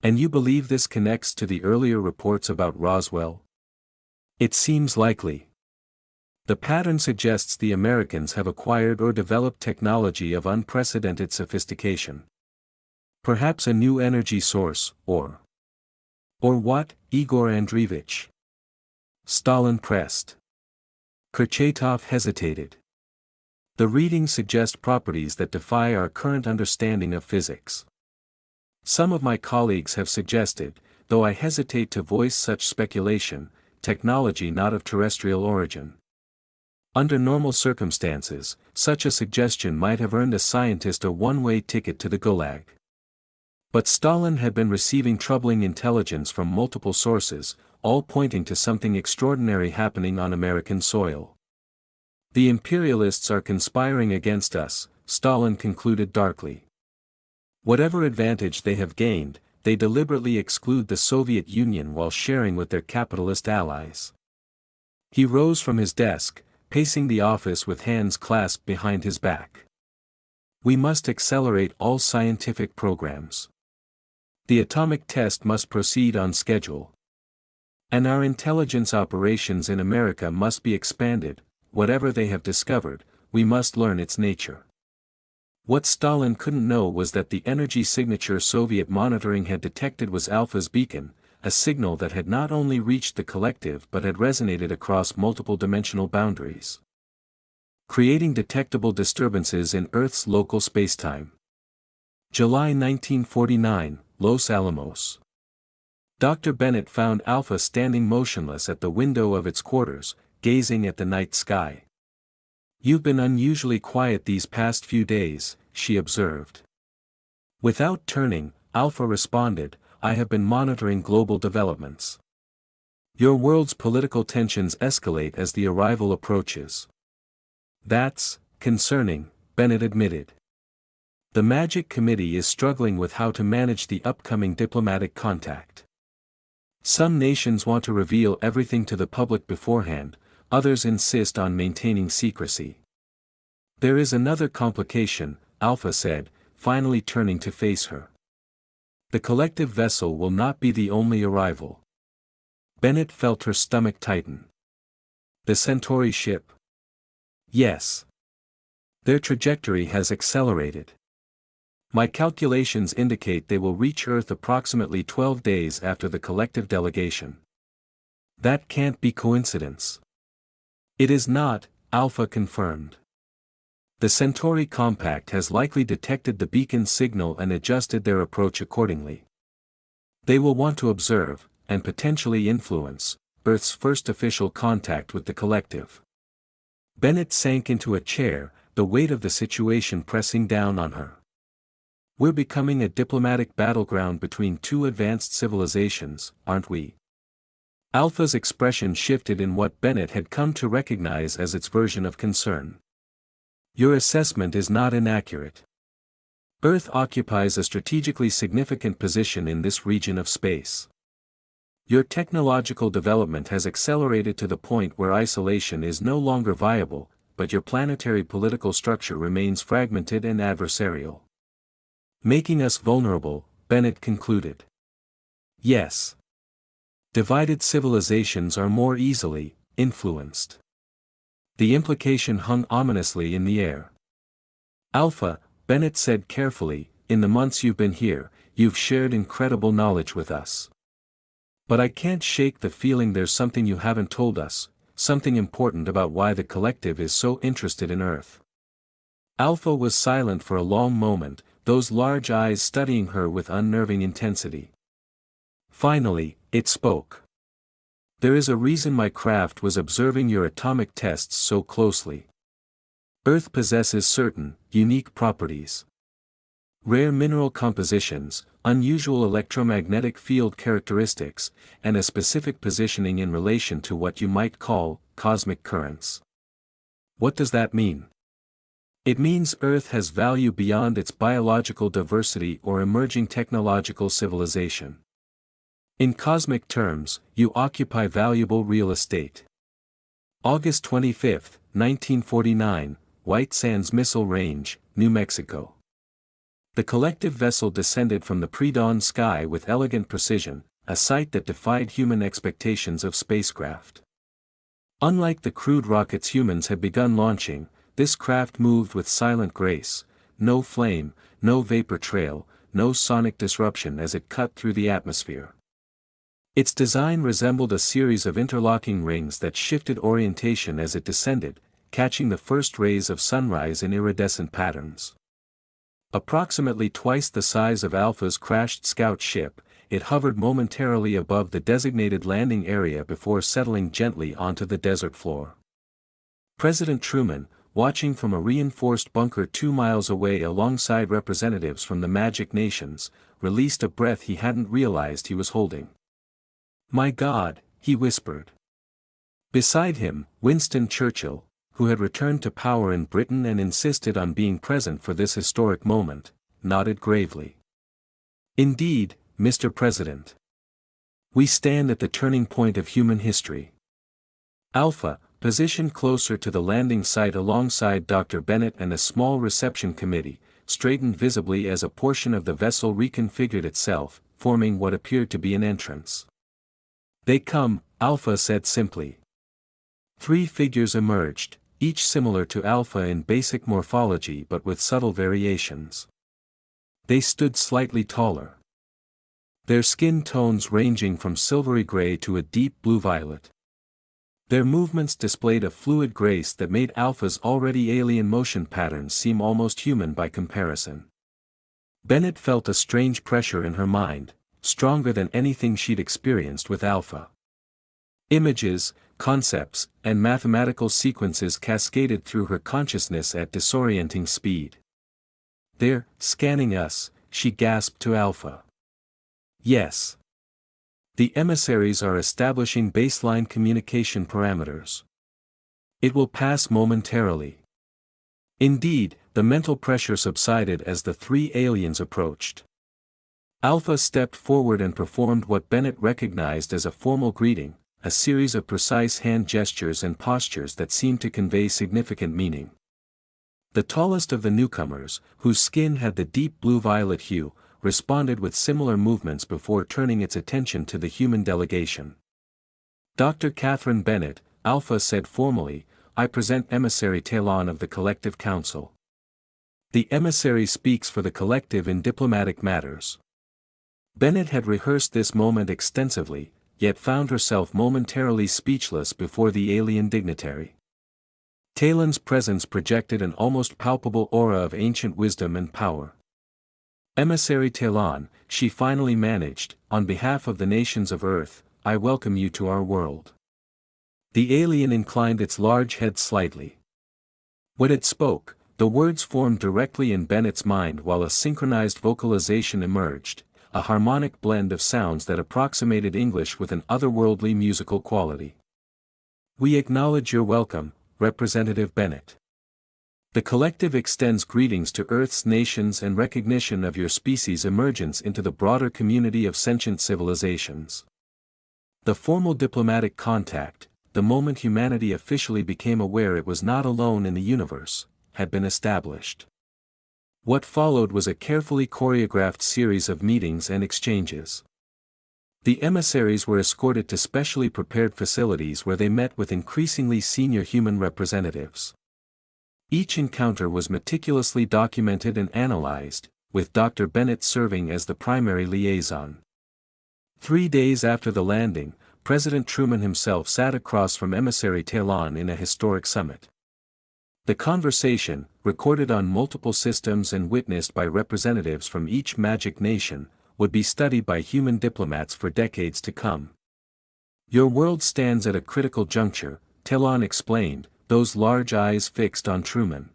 And you believe this connects to the earlier reports about Roswell? It seems likely. The pattern suggests the Americans have acquired or developed technology of unprecedented sophistication. Perhaps a new energy source, or what, Igor Andreevich? Stalin pressed. Kurchatov hesitated. The readings suggest properties that defy our current understanding of physics. Some of my colleagues have suggested, though I hesitate to voice such speculation, technology not of terrestrial origin. Under normal circumstances, such a suggestion might have earned a scientist a one-way ticket to the Gulag. But Stalin had been receiving troubling intelligence from multiple sources, all pointing to something extraordinary happening on American soil. The imperialists are conspiring against us, Stalin concluded darkly. Whatever advantage they have gained, they deliberately exclude the Soviet Union while sharing with their capitalist allies. He rose from his desk, pacing the office with hands clasped behind his back. We must accelerate all scientific programs. The atomic test must proceed on schedule. And our intelligence operations in America must be expanded, whatever they have discovered, we must learn its nature. What Stalin couldn't know was that the energy signature Soviet monitoring had detected was Alpha's beacon, a signal that had not only reached the collective but had resonated across multiple dimensional boundaries, creating detectable disturbances in Earth's local spacetime. July 1949, Los Alamos. Dr. Bennett found Alpha standing motionless at the window of its quarters, gazing at the night sky. "You've been unusually quiet these past few days," she observed. Without turning, Alpha responded, "I have been monitoring global developments. Your world's political tensions escalate as the arrival approaches." "That's concerning," Bennett admitted. "The Magic Committee is struggling with how to manage the upcoming diplomatic contact. Some nations want to reveal everything to the public beforehand, others insist on maintaining secrecy." "There is another complication," Alpha said, finally turning to face her. "The collective vessel will not be the only arrival." Bennett felt her stomach tighten. "The Centauri ship?" "Yes. Their trajectory has accelerated. My calculations indicate they will reach Earth approximately 12 days after the collective delegation." "That can't be coincidence." "It is not," Alpha confirmed. "The Centauri compact has likely detected the beacon signal and adjusted their approach accordingly. They will want to observe, and potentially influence, Earth's first official contact with the collective." Bennett sank into a chair, the weight of the situation pressing down on her. "We're becoming a diplomatic battleground between two advanced civilizations, aren't we?" Alpha's expression shifted in what Bennett had come to recognize as its version of concern. "Your assessment is not inaccurate. Earth occupies a strategically significant position in this region of space. Your technological development has accelerated to the point where isolation is no longer viable, but your planetary political structure remains fragmented and adversarial. Making us vulnerable," Bennett concluded. "Yes. Divided civilizations are more easily influenced." The implication hung ominously in the air. "Alpha," Bennett said carefully, "in the months you've been here, you've shared incredible knowledge with us. But I can't shake the feeling there's something you haven't told us, something important about why the collective is so interested in Earth." Alpha was silent for a long moment, those large eyes studying her with unnerving intensity. Finally, it spoke. "There is a reason my craft was observing your atomic tests so closely. Earth possesses certain, unique properties. Rare mineral compositions, unusual electromagnetic field characteristics, and a specific positioning in relation to what you might call cosmic currents." "What does that mean?" "It means Earth has value beyond its biological diversity or emerging technological civilization. In cosmic terms, you occupy valuable real estate." August 25, 1949, White Sands Missile Range, New Mexico. The collective vessel descended from the pre-dawn sky with elegant precision, a sight that defied human expectations of spacecraft. Unlike the crude rockets humans had begun launching, this craft moved with silent grace, no flame, no vapor trail, no sonic disruption as it cut through the atmosphere. Its design resembled a series of interlocking rings that shifted orientation as it descended, catching the first rays of sunrise in iridescent patterns. Approximately twice the size of Alpha's crashed scout ship, it hovered momentarily above the designated landing area before settling gently onto the desert floor. President Truman, watching from a reinforced bunker 2 miles away alongside representatives from the Magic Nations, released a breath he hadn't realized he was holding. "My God," he whispered. Beside him, Winston Churchill, who had returned to power in Britain and insisted on being present for this historic moment, nodded gravely. "Indeed, Mr. President. We stand at the turning point of human history." Alpha, positioned closer to the landing site alongside Dr. Bennett and a small reception committee, straightened visibly as a portion of the vessel reconfigured itself, forming what appeared to be an entrance. "They come," Alpha said simply. 3 figures emerged, each similar to Alpha in basic morphology but with subtle variations. They stood slightly taller, their skin tones ranging from silvery gray to a deep blue-violet. Their movements displayed a fluid grace that made Alpha's already alien motion patterns seem almost human by comparison. Bennett felt a strange pressure in her mind, stronger than anything she'd experienced with Alpha. Images, concepts, and mathematical sequences cascaded through her consciousness at disorienting speed. "They're scanning us," she gasped to Alpha. "Yes. The emissaries are establishing baseline communication parameters. It will pass momentarily." Indeed, the mental pressure subsided as the three aliens approached. Alpha stepped forward and performed what Bennett recognized as a formal greeting, a series of precise hand gestures and postures that seemed to convey significant meaning. The tallest of the newcomers, whose skin had the deep blue-violet hue, responded with similar movements before turning its attention to the human delegation. "Dr. Catherine Bennett," Alpha said formally, "I present Emissary Talon of the Collective Council." The emissary speaks for the collective in diplomatic matters. Bennett had rehearsed this moment extensively, yet found herself momentarily speechless before the alien dignitary. Talon's presence projected an almost palpable aura of ancient wisdom and power. "Emissary Talon," she finally managed, "on behalf of the nations of Earth, I welcome you to our world." The alien inclined its large head slightly. When it spoke, the words formed directly in Bennett's mind while a synchronized vocalization emerged, a harmonic blend of sounds that approximated English with an otherworldly musical quality. "We acknowledge your welcome, Representative Bennett. The collective extends greetings to Earth's nations and recognition of your species' emergence into the broader community of sentient civilizations." The formal diplomatic contact, the moment humanity officially became aware it was not alone in the universe, had been established. What followed was a carefully choreographed series of meetings and exchanges. The emissaries were escorted to specially prepared facilities where they met with increasingly senior human representatives. Each encounter was meticulously documented and analyzed, with Dr. Bennett serving as the primary liaison. 3 days after the landing, President Truman himself sat across from Emissary Talon in a historic summit. The conversation, recorded on multiple systems and witnessed by representatives from each magic nation, would be studied by human diplomats for decades to come. "Your world stands at a critical juncture," Talon explained, those large eyes fixed on Truman.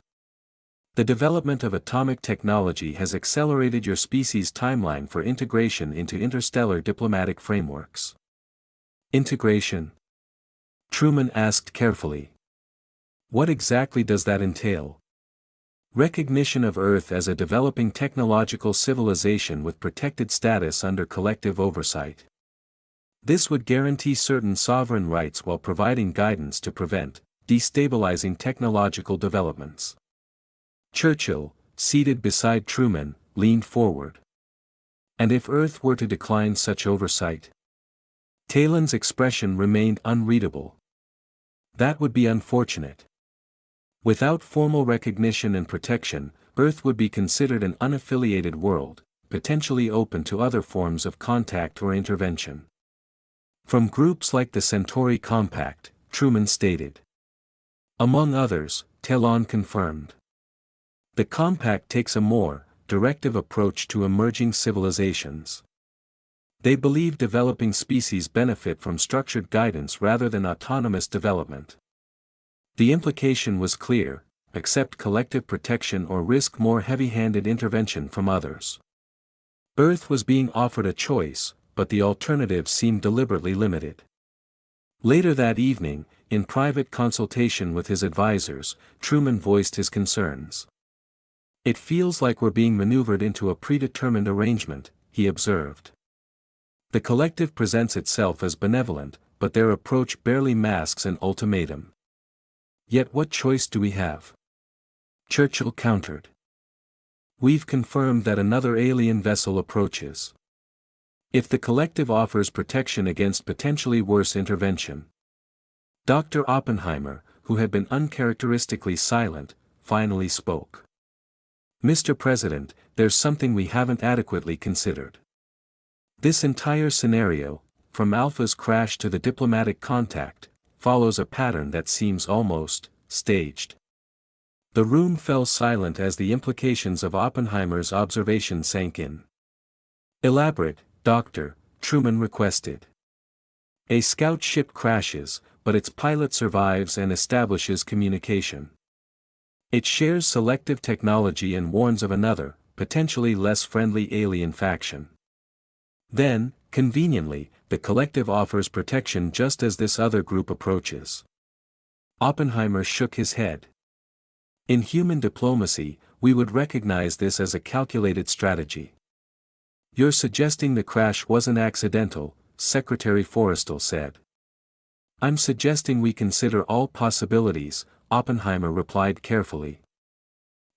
"The development of atomic technology has accelerated your species' timeline for integration into interstellar diplomatic frameworks." "Integration?" Truman asked carefully. "What exactly does that entail?" "Recognition of Earth as a developing technological civilization with protected status under collective oversight. This would guarantee certain sovereign rights while providing guidance to prevent destabilizing technological developments." Churchill, seated beside Truman, leaned forward. "And if Earth were to decline such oversight?" Talon's expression remained unreadable. "That would be unfortunate. Without formal recognition and protection, Earth would be considered an unaffiliated world, potentially open to other forms of contact or intervention. From groups like the Centauri Compact," Truman stated. "Among others," Talon confirmed. "The Compact takes a more directive approach to emerging civilizations. They believe developing species benefit from structured guidance rather than autonomous development." The implication was clear: accept collective protection or risk more heavy-handed intervention from others. Earth was being offered a choice, but the alternatives seemed deliberately limited. Later that evening, in private consultation with his advisors, Truman voiced his concerns. "It feels like we're being maneuvered into a predetermined arrangement," he observed. "The collective presents itself as benevolent, but their approach barely masks an ultimatum. Yet what choice do we have?" Churchill countered. "We've confirmed that another alien vessel approaches. If the collective offers protection against potentially worse intervention." Dr. Oppenheimer, who had been uncharacteristically silent, finally spoke. "Mr. President, there's something we haven't adequately considered. This entire scenario, from Alpha's crash to the diplomatic contact, follows a pattern that seems almost staged." The room fell silent as the implications of Oppenheimer's observation sank in. "Elaborate, Doctor," Truman requested. "A scout ship crashes, but its pilot survives and establishes communication. It shares selective technology and warns of another, potentially less friendly alien faction. Then, conveniently, the collective offers protection just as this other group approaches." Oppenheimer shook his head. "In human diplomacy, we would recognize this as a calculated strategy." "You're suggesting the crash wasn't accidental," Secretary Forrestal said. "I'm suggesting we consider all possibilities," Oppenheimer replied carefully.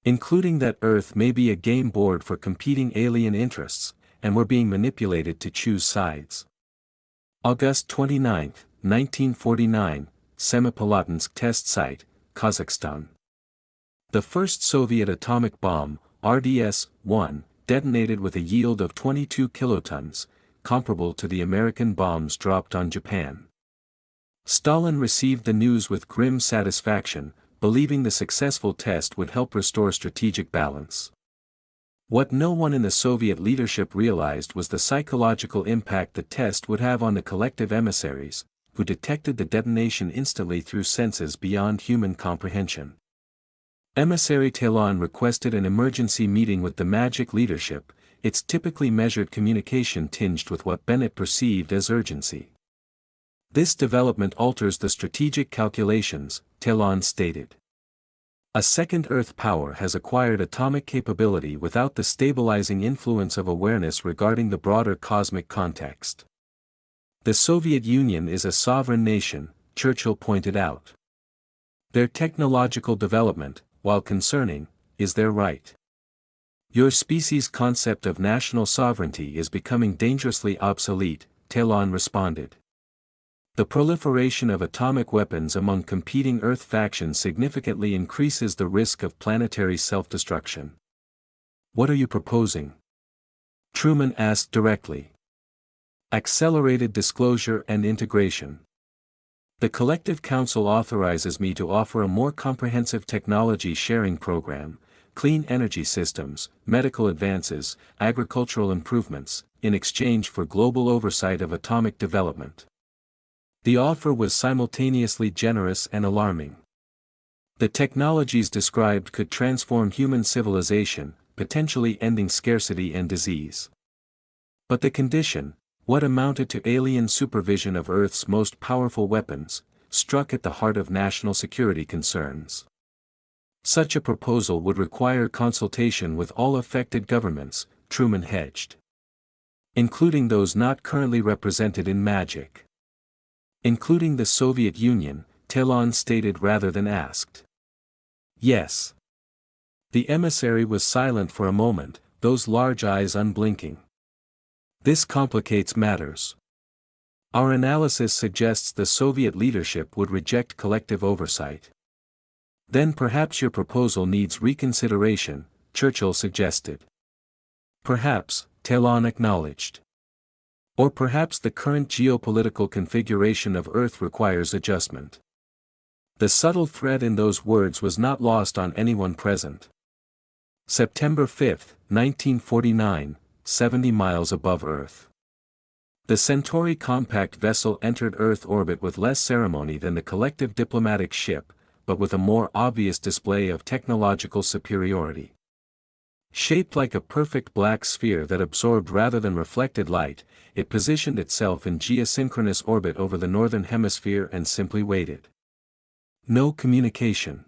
"Including that Earth may be a game board for competing alien interests, and we're being manipulated to choose sides." August 29, 1949, Semipalatinsk Test Site, Kazakhstan. The first Soviet atomic bomb, RDS-1, detonated with a yield of 22 kilotons, comparable to the American bombs dropped on Japan. Stalin received the news with grim satisfaction, believing the successful test would help restore strategic balance. What no one in the Soviet leadership realized was the psychological impact the test would have on the collective emissaries, who detected the detonation instantly through senses beyond human comprehension. Emissary Talon requested an emergency meeting with the Magic leadership, its typically measured communication tinged with what Bennett perceived as urgency. "This development alters the strategic calculations," Talon stated. "A second Earth power has acquired atomic capability without the stabilizing influence of awareness regarding the broader cosmic context. The Soviet Union is a sovereign nation," Churchill pointed out. "Their technological development, while concerning, is their right. Your species' concept of national sovereignty is becoming dangerously obsolete," Talon responded. "The proliferation of atomic weapons among competing Earth factions significantly increases the risk of planetary self-destruction." "What are you proposing?" Truman asked directly. "Accelerated disclosure and integration. The Collective Council authorizes me to offer a more comprehensive technology sharing program, clean energy systems, medical advances, agricultural improvements, in exchange for global oversight of atomic development." The offer was simultaneously generous and alarming. The technologies described could transform human civilization, potentially ending scarcity and disease. But the condition, what amounted to alien supervision of Earth's most powerful weapons, struck at the heart of national security concerns. Such a proposal would require consultation with all affected governments, Truman hedged. "Including those not currently represented in Magic." "Including the Soviet Union," Talon stated rather than asked. "Yes." The emissary was silent for a moment, those large eyes unblinking. "This complicates matters. Our analysis suggests the Soviet leadership would reject collective oversight." "Then perhaps your proposal needs reconsideration," Churchill suggested. "Perhaps," Talon acknowledged. "Or perhaps the current geopolitical configuration of Earth requires adjustment." The subtle thread in those words was not lost on anyone present. September 5, 1949, 70 miles above Earth. The Centauri compact vessel entered Earth orbit with less ceremony than the collective diplomatic ship, but with a more obvious display of technological superiority. Shaped like a perfect black sphere that absorbed rather than reflected light, it positioned itself in geosynchronous orbit over the northern hemisphere and simply waited. No communication.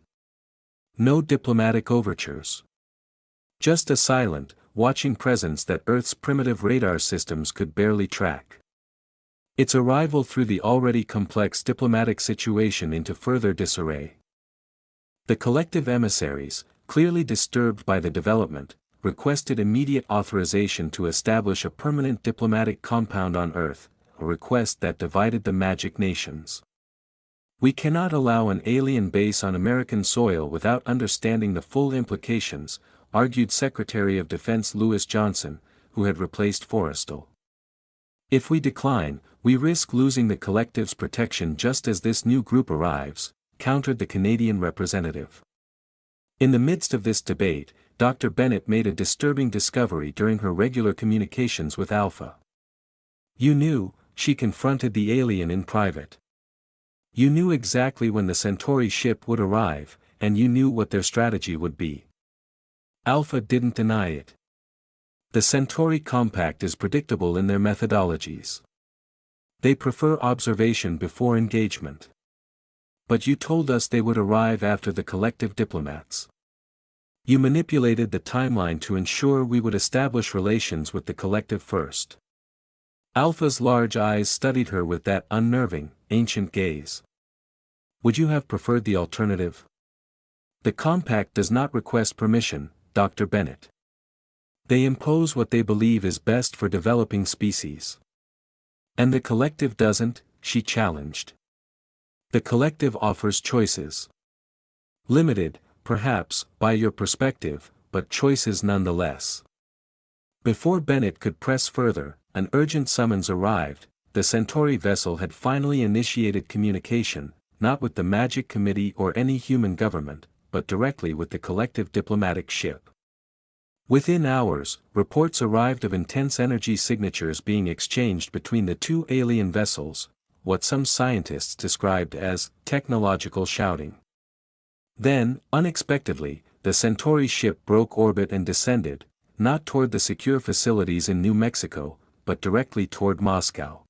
No diplomatic overtures. Just a silent, watching presence that Earth's primitive radar systems could barely track. Its arrival threw the already complex diplomatic situation into further disarray. The collective emissaries, clearly disturbed by the development, requested immediate authorization to establish a permanent diplomatic compound on Earth, a request that divided the Magic nations. We cannot allow an alien base on American soil without understanding the full implications, argued Secretary of Defense Louis Johnson, who had replaced Forrestal. If we decline, we risk losing the collective's protection just as this new group arrives, countered the Canadian representative. In the midst of this debate, Dr. Bennett made a disturbing discovery during her regular communications with Alpha. "You knew," she confronted the alien in private. "You knew exactly when the Centauri ship would arrive, and you knew what their strategy would be." Alpha didn't deny it. The Centauri Compact is predictable in their methodologies. They prefer observation before engagement. But you told us they would arrive after the collective diplomats. You manipulated the timeline to ensure we would establish relations with the collective first. Alpha's large eyes studied her with that unnerving, ancient gaze. Would you have preferred the alternative? The Compact does not request permission, Dr. Bennett. They impose what they believe is best for developing species. And the collective doesn't, she challenged. The collective offers choices. Limited, perhaps, by your perspective, but choices nonetheless. Before Bennett could press further, an urgent summons arrived. The Centauri vessel had finally initiated communication, not with the Magic Committee or any human government, but directly with the collective diplomatic ship. Within hours, reports arrived of intense energy signatures being exchanged between the two alien vessels, what some scientists described as technological shouting. Then, unexpectedly, the Centauri ship broke orbit and descended, not toward the secure facilities in New Mexico, but directly toward Moscow.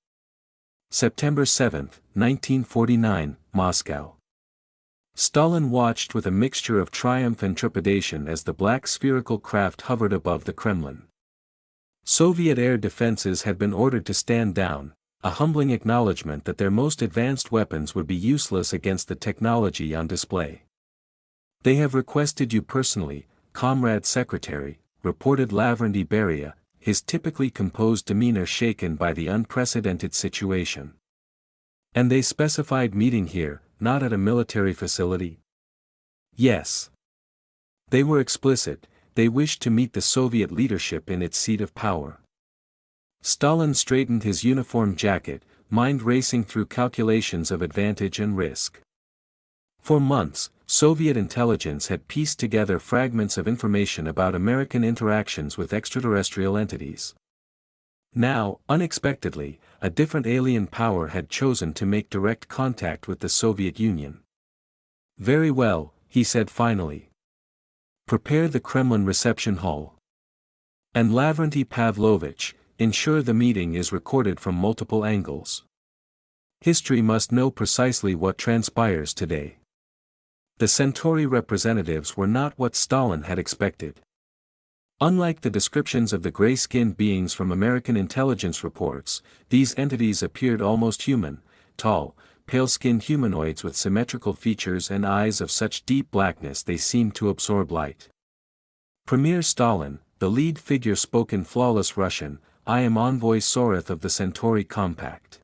September 7, 1949, Moscow. Stalin watched with a mixture of triumph and trepidation as the black spherical craft hovered above the Kremlin. Soviet air defenses had been ordered to stand down, a humbling acknowledgement that their most advanced weapons would be useless against the technology on display. "They have requested you personally, Comrade Secretary," reported Lavrenti Beria, his typically composed demeanor shaken by the unprecedented situation. "And they specified meeting here, not at a military facility?" "Yes. They were explicit, they wished to meet the Soviet leadership in its seat of power." Stalin straightened his uniform jacket, mind racing through calculations of advantage and risk. For months, Soviet intelligence had pieced together fragments of information about American interactions with extraterrestrial entities. Now, unexpectedly, a different alien power had chosen to make direct contact with the Soviet Union. "Very well," he said finally. "Prepare the Kremlin reception hall. And Lavrenti Pavlovich, ensure the meeting is recorded from multiple angles. History must know precisely what transpires today." The Centauri representatives were not what Stalin had expected. Unlike the descriptions of the gray-skinned beings from American intelligence reports, these entities appeared almost human, tall, pale-skinned humanoids with symmetrical features and eyes of such deep blackness they seemed to absorb light. Premier Stalin, the lead figure, spoke in flawless Russian. "I am Envoy Soreth of the Centauri Compact.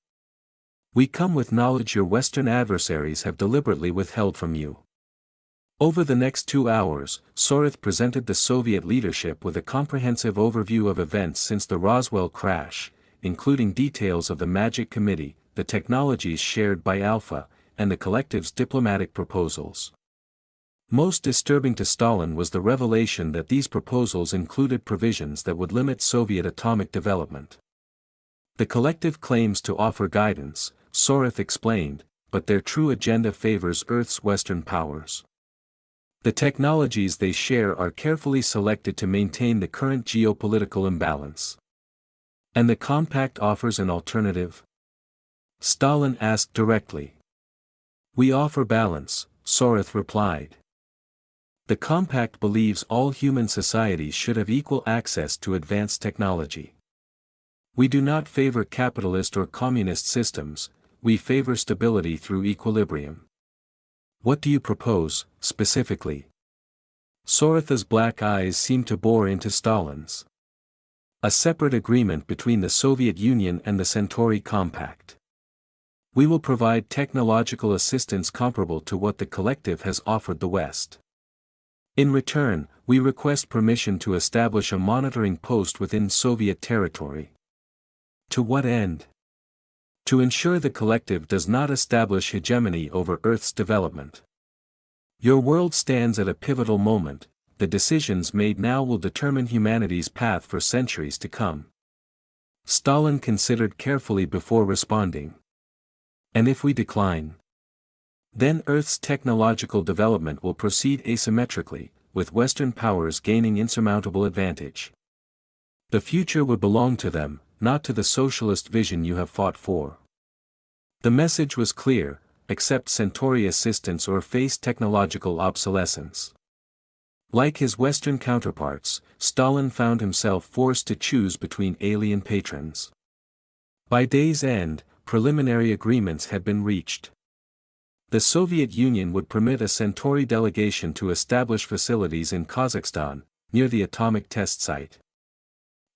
We come with knowledge your Western adversaries have deliberately withheld from you." Over the next 2 hours, Soreth presented the Soviet leadership with a comprehensive overview of events since the Roswell crash, including details of the Magic Committee, the technologies shared by Alpha, and the collective's diplomatic proposals. Most disturbing to Stalin was the revelation that these proposals included provisions that would limit Soviet atomic development. "The collective claims to offer guidance," Soreth explained, "but their true agenda favors Earth's Western powers. The technologies they share are carefully selected to maintain the current geopolitical imbalance." "And the Compact offers an alternative?" Stalin asked directly. "We offer balance," Soreth replied. "The Compact believes all human societies should have equal access to advanced technology. We do not favor capitalist or communist systems, we favor stability through equilibrium." "What do you propose, specifically?" Soreth's black eyes seemed to bore into Stalin's. "A separate agreement between the Soviet Union and the Centauri Compact. We will provide technological assistance comparable to what the collective has offered the West. In return, we request permission to establish a monitoring post within Soviet territory. To what end? To ensure the collective does not establish hegemony over Earth's development. Your world stands at a pivotal moment. The decisions made now will determine humanity's path for centuries to come. Stalin considered carefully before responding. And if we decline? Then Earth's technological development will proceed asymmetrically, with Western powers gaining insurmountable advantage. The future would belong to them, not to the socialist vision you have fought for. The message was clear: accept Centauri assistance or face technological obsolescence. Like his Western counterparts, Stalin found himself forced to choose between alien patrons. By day's end, preliminary agreements had been reached. The Soviet Union would permit a Centauri delegation to establish facilities in Kazakhstan, near the atomic test site.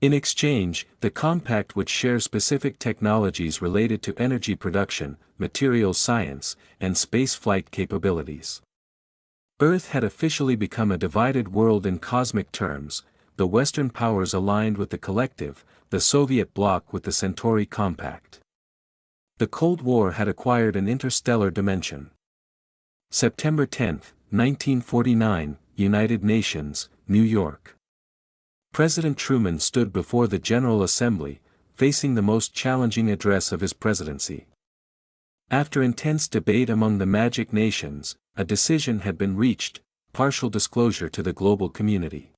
In exchange, the compact would share specific technologies related to energy production, materials science, and spaceflight capabilities. Earth had officially become a divided world in cosmic terms, the Western powers aligned with the collective, the Soviet bloc with the Centauri Compact. The Cold War had acquired an interstellar dimension. September 10, 1949, United Nations, New York. President Truman stood before the General Assembly, facing the most challenging address of his presidency. After intense debate among the Magic Nations, a decision had been reached: partial disclosure to the global community.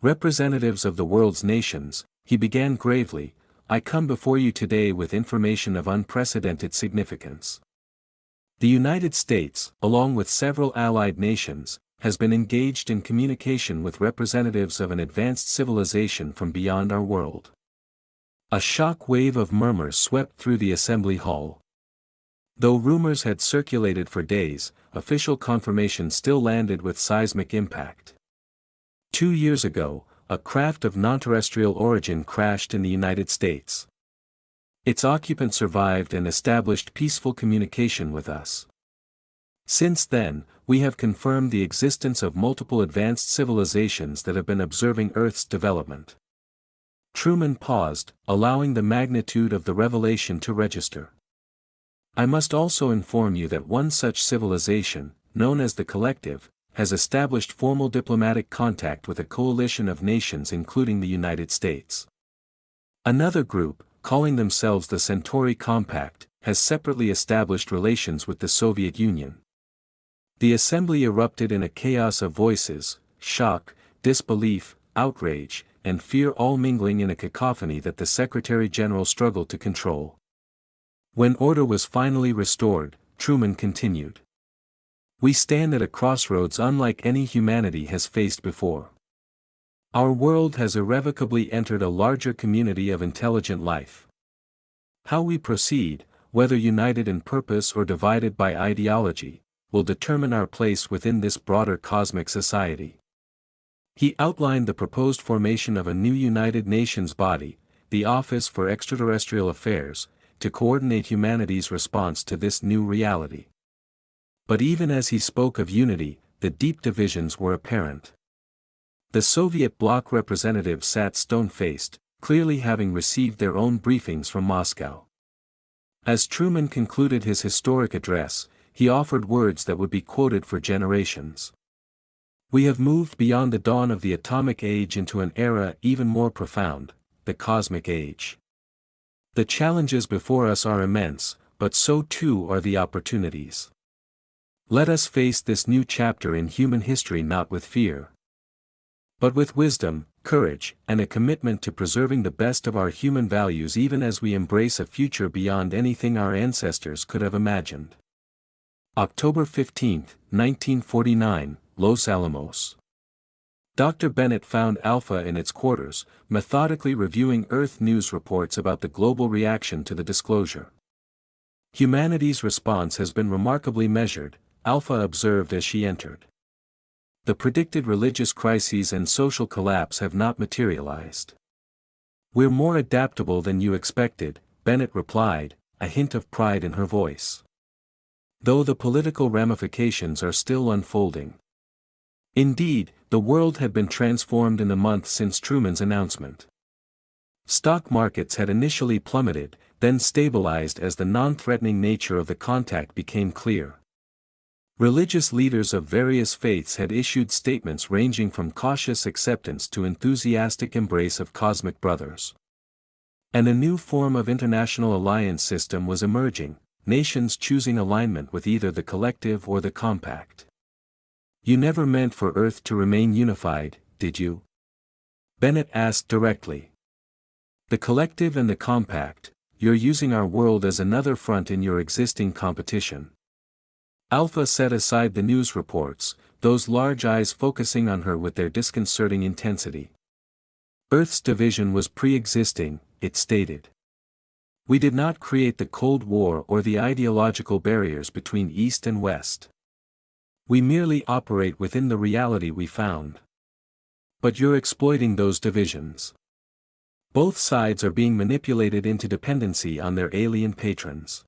Representatives of the world's nations, he began gravely, I come before you today with information of unprecedented significance. The United States, along with several allied nations, has been engaged in communication with representatives of an advanced civilization from beyond our world. A shock wave of murmurs swept through the assembly hall. Though rumors had circulated for days, official confirmation still landed with seismic impact. 2 years ago, a craft of non-terrestrial origin crashed in the United States. Its occupant survived and established peaceful communication with us. Since then, we have confirmed the existence of multiple advanced civilizations that have been observing Earth's development. Truman paused, allowing the magnitude of the revelation to register. I must also inform you that one such civilization, known as the Collective, has established formal diplomatic contact with a coalition of nations including the United States. Another group, calling themselves the Centauri Compact, has separately established relations with the Soviet Union. The assembly erupted in a chaos of voices, shock, disbelief, outrage, and fear, all mingling in a cacophony that the Secretary-General struggled to control. When order was finally restored, Truman continued. We stand at a crossroads unlike any humanity has faced before. Our world has irrevocably entered a larger community of intelligent life. How we proceed, whether united in purpose or divided by ideology, will determine our place within this broader cosmic society. He outlined the proposed formation of a new United Nations body, the Office for Extraterrestrial Affairs, to coordinate humanity's response to this new reality. But even as he spoke of unity, the deep divisions were apparent. The Soviet bloc representatives sat stone-faced, clearly having received their own briefings from Moscow. As Truman concluded his historic address, he offered words that would be quoted for generations. We have moved beyond the dawn of the atomic age into an era even more profound, the cosmic age. The challenges before us are immense, but so too are the opportunities. Let us face this new chapter in human history not with fear, but with wisdom, courage, and a commitment to preserving the best of our human values, even as we embrace a future beyond anything our ancestors could have imagined. October 15, 1949, Los Alamos. Dr. Bennett found Alpha in its quarters, methodically reviewing Earth news reports about the global reaction to the disclosure. Humanity's response has been remarkably measured, Alpha observed as she entered. The predicted religious crises and social collapse have not materialized. We're more adaptable than you expected, Bennett replied, a hint of pride in her voice. Though the political ramifications are still unfolding. Indeed, the world had been transformed in the month since Truman's announcement. Stock markets had initially plummeted, then stabilized as the non-threatening nature of the contact became clear. Religious leaders of various faiths had issued statements ranging from cautious acceptance to enthusiastic embrace of cosmic brothers. And a new form of international alliance system was emerging, nations choosing alignment with either the collective or the compact. You never meant for Earth to remain unified, did you? Bennett asked directly. The collective and the compact, you're using our world as another front in your existing competition. Alpha set aside the news reports, those large eyes focusing on her with their disconcerting intensity. Earth's division was pre-existing, it stated. We did not create the Cold War or the ideological barriers between East and West. We merely operate within the reality we found. But you're exploiting those divisions. Both sides are being manipulated into dependency on their alien patrons.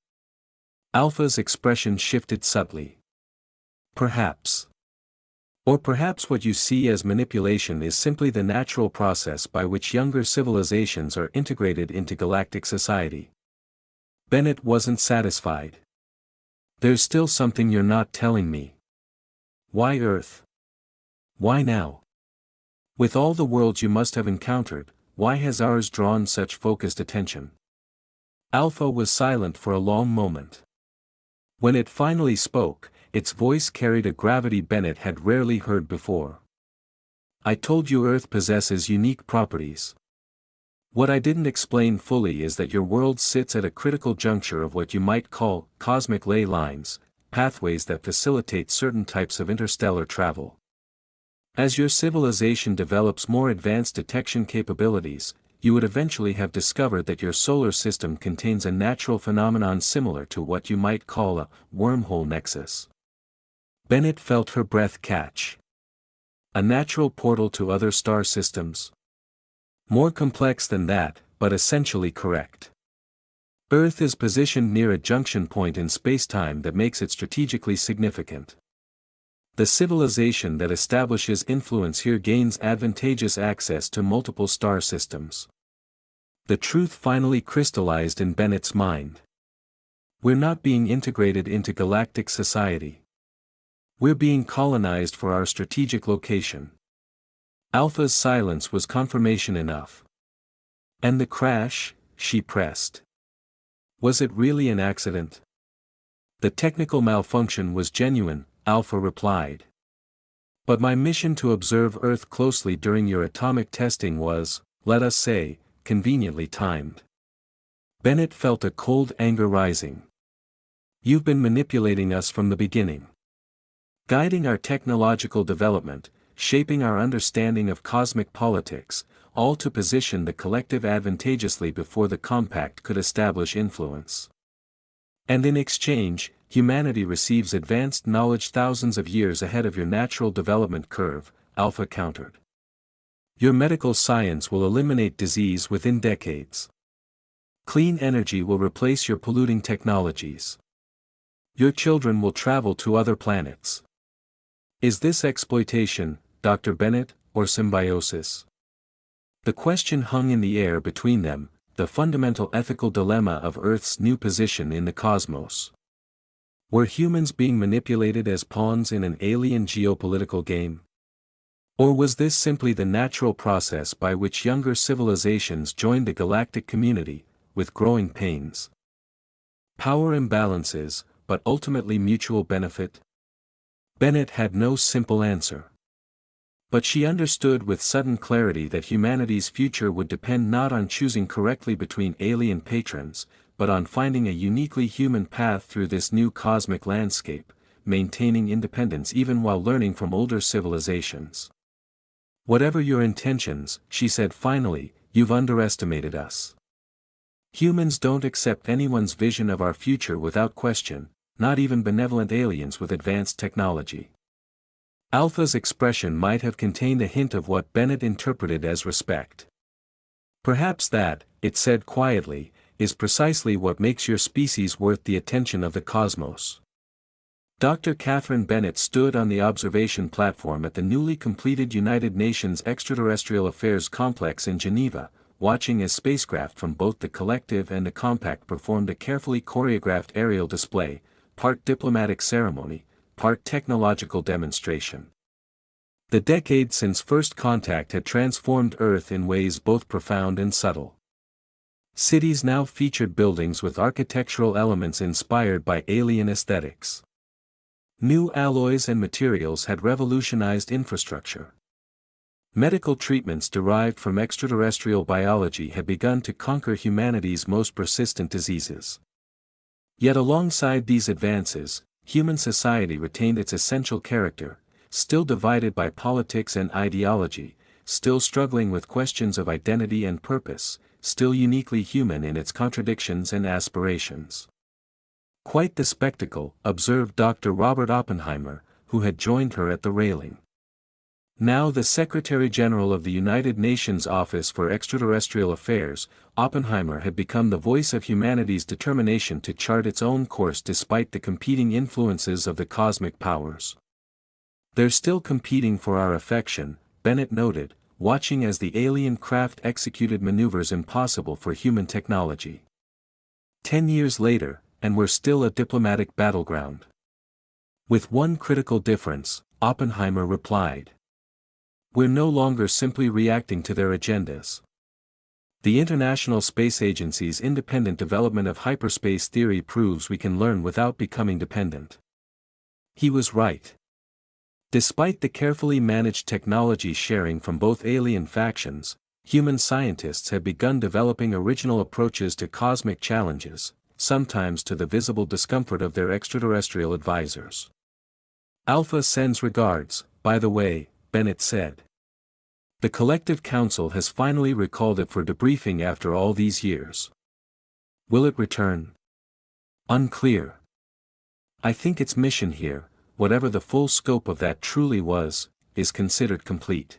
Alpha's expression shifted subtly. Perhaps. Or perhaps what you see as manipulation is simply the natural process by which younger civilizations are integrated into galactic society. Bennett wasn't satisfied. There's still something you're not telling me. Why Earth? Why now? With all the worlds you must have encountered, why has ours drawn such focused attention? Alpha was silent for a long moment. When it finally spoke, its voice carried a gravity Bennett had rarely heard before. I told you Earth possesses unique properties. What I didn't explain fully is that your world sits at a critical juncture of what you might call cosmic ley lines, pathways that facilitate certain types of interstellar travel. As your civilization develops more advanced detection capabilities, you would eventually have discovered that your solar system contains a natural phenomenon similar to what you might call a wormhole nexus. Bennett felt her breath catch. A natural portal to other star systems? More complex than that, but essentially correct. Earth is positioned near a junction point in spacetime that makes it strategically significant. The civilization that establishes influence here gains advantageous access to multiple star systems. The truth finally crystallized in Bennett's mind. We're not being integrated into galactic society. We're being colonized for our strategic location. Alpha's silence was confirmation enough. And the crash, she pressed. Was it really an accident? The technical malfunction was genuine, Alpha replied. But my mission to observe Earth closely during your atomic testing was, let us say, conveniently timed. Bennett felt a cold anger rising. You've been manipulating us from the beginning. Guiding our technological development, shaping our understanding of cosmic politics, all to position the collective advantageously before the compact could establish influence. And in exchange, humanity receives advanced knowledge thousands of years ahead of your natural development curve, Alpha countered. Your medical science will eliminate disease within decades. Clean energy will replace your polluting technologies. Your children will travel to other planets. Is this exploitation, Dr. Bennett, or symbiosis? The question hung in the air between them, the fundamental ethical dilemma of Earth's new position in the cosmos. Were humans being manipulated as pawns in an alien geopolitical game? Or was this simply the natural process by which younger civilizations joined the galactic community, with growing pains? Power imbalances, but ultimately mutual benefit? Bennett had no simple answer. But she understood with sudden clarity that humanity's future would depend not on choosing correctly between alien patrons, but on finding a uniquely human path through this new cosmic landscape, maintaining independence even while learning from older civilizations. Whatever your intentions, she said finally, you've underestimated us. Humans don't accept anyone's vision of our future without question, not even benevolent aliens with advanced technology. Alpha's expression might have contained a hint of what Bennett interpreted as respect. Perhaps that, it said quietly, is precisely what makes your species worth the attention of the cosmos. Dr. Catherine Bennett stood on the observation platform at the newly completed United Nations Extraterrestrial Affairs Complex in Geneva, watching as spacecraft from both the Collective and the Compact performed a carefully choreographed aerial display, part diplomatic ceremony, part technological demonstration. The decade since first contact had transformed Earth in ways both profound and subtle. Cities now featured buildings with architectural elements inspired by alien aesthetics. New alloys and materials had revolutionized infrastructure. Medical treatments derived from extraterrestrial biology had begun to conquer humanity's most persistent diseases. Yet alongside these advances, human society retained its essential character, still divided by politics and ideology, still struggling with questions of identity and purpose, still uniquely human in its contradictions and aspirations. Quite the spectacle, observed Dr. Robert Oppenheimer, who had joined her at the railing. Now the Secretary-General of the United Nations Office for Extraterrestrial Affairs, Oppenheimer had become the voice of humanity's determination to chart its own course despite the competing influences of the cosmic powers. "They're still competing for our affection," Bennett noted, watching as the alien craft executed maneuvers impossible for human technology. 10 years later, and we're still a diplomatic battleground. With one critical difference, Oppenheimer replied. We're no longer simply reacting to their agendas. The International Space Agency's independent development of hyperspace theory proves we can learn without becoming dependent. He was right. Despite the carefully managed technology sharing from both alien factions, human scientists have begun developing original approaches to cosmic challenges, sometimes to the visible discomfort of their extraterrestrial advisors. Alpha sends regards, by the way, Bennett said. The Collective Council has finally recalled it for debriefing after all these years. Will it return? Unclear. I think its mission here, whatever the full scope of that truly was, is considered complete.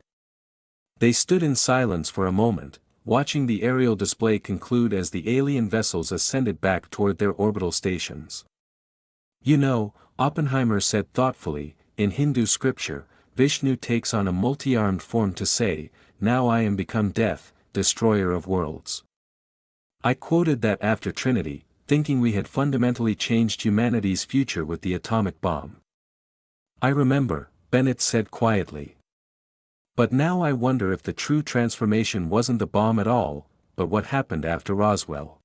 They stood in silence for a moment, watching the aerial display conclude as the alien vessels ascended back toward their orbital stations. You know, Oppenheimer said thoughtfully, in Hindu scripture, Vishnu takes on a multi-armed form to say, "Now I am become death, destroyer of worlds." I quoted that after Trinity, thinking we had fundamentally changed humanity's future with the atomic bomb. I remember, Bennett said quietly. But now I wonder if the true transformation wasn't the bomb at all, but what happened after Roswell.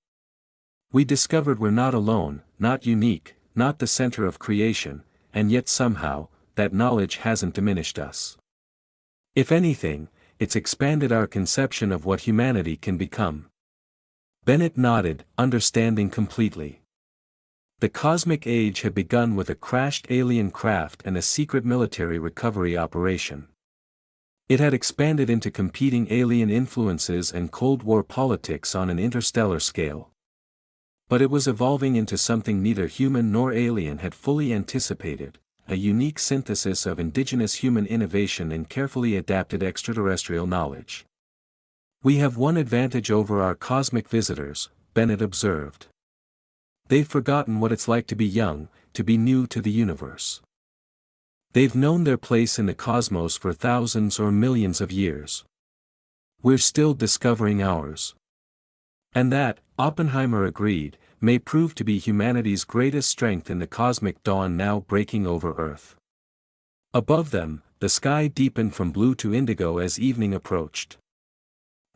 We discovered we're not alone, not unique, not the center of creation, and yet somehow, that knowledge hasn't diminished us. If anything, it's expanded our conception of what humanity can become. Bennett nodded, understanding completely. The cosmic age had begun with a crashed alien craft and a secret military recovery operation. It had expanded into competing alien influences and Cold War politics on an interstellar scale. But it was evolving into something neither human nor alien had fully anticipated, a unique synthesis of indigenous human innovation and carefully adapted extraterrestrial knowledge. We have one advantage over our cosmic visitors, Bennett observed. They've forgotten what it's like to be young, to be new to the universe. They've known their place in the cosmos for thousands or millions of years. We're still discovering ours. And that, Oppenheimer agreed, may prove to be humanity's greatest strength in the cosmic dawn now breaking over Earth. Above them, the sky deepened from blue to indigo as evening approached.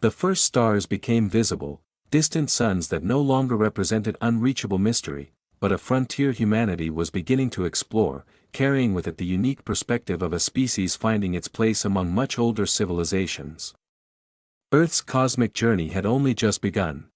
The first stars became visible, distant suns that no longer represented unreachable mystery, but a frontier humanity was beginning to explore, carrying with it the unique perspective of a species finding its place among much older civilizations. Earth's cosmic journey had only just begun.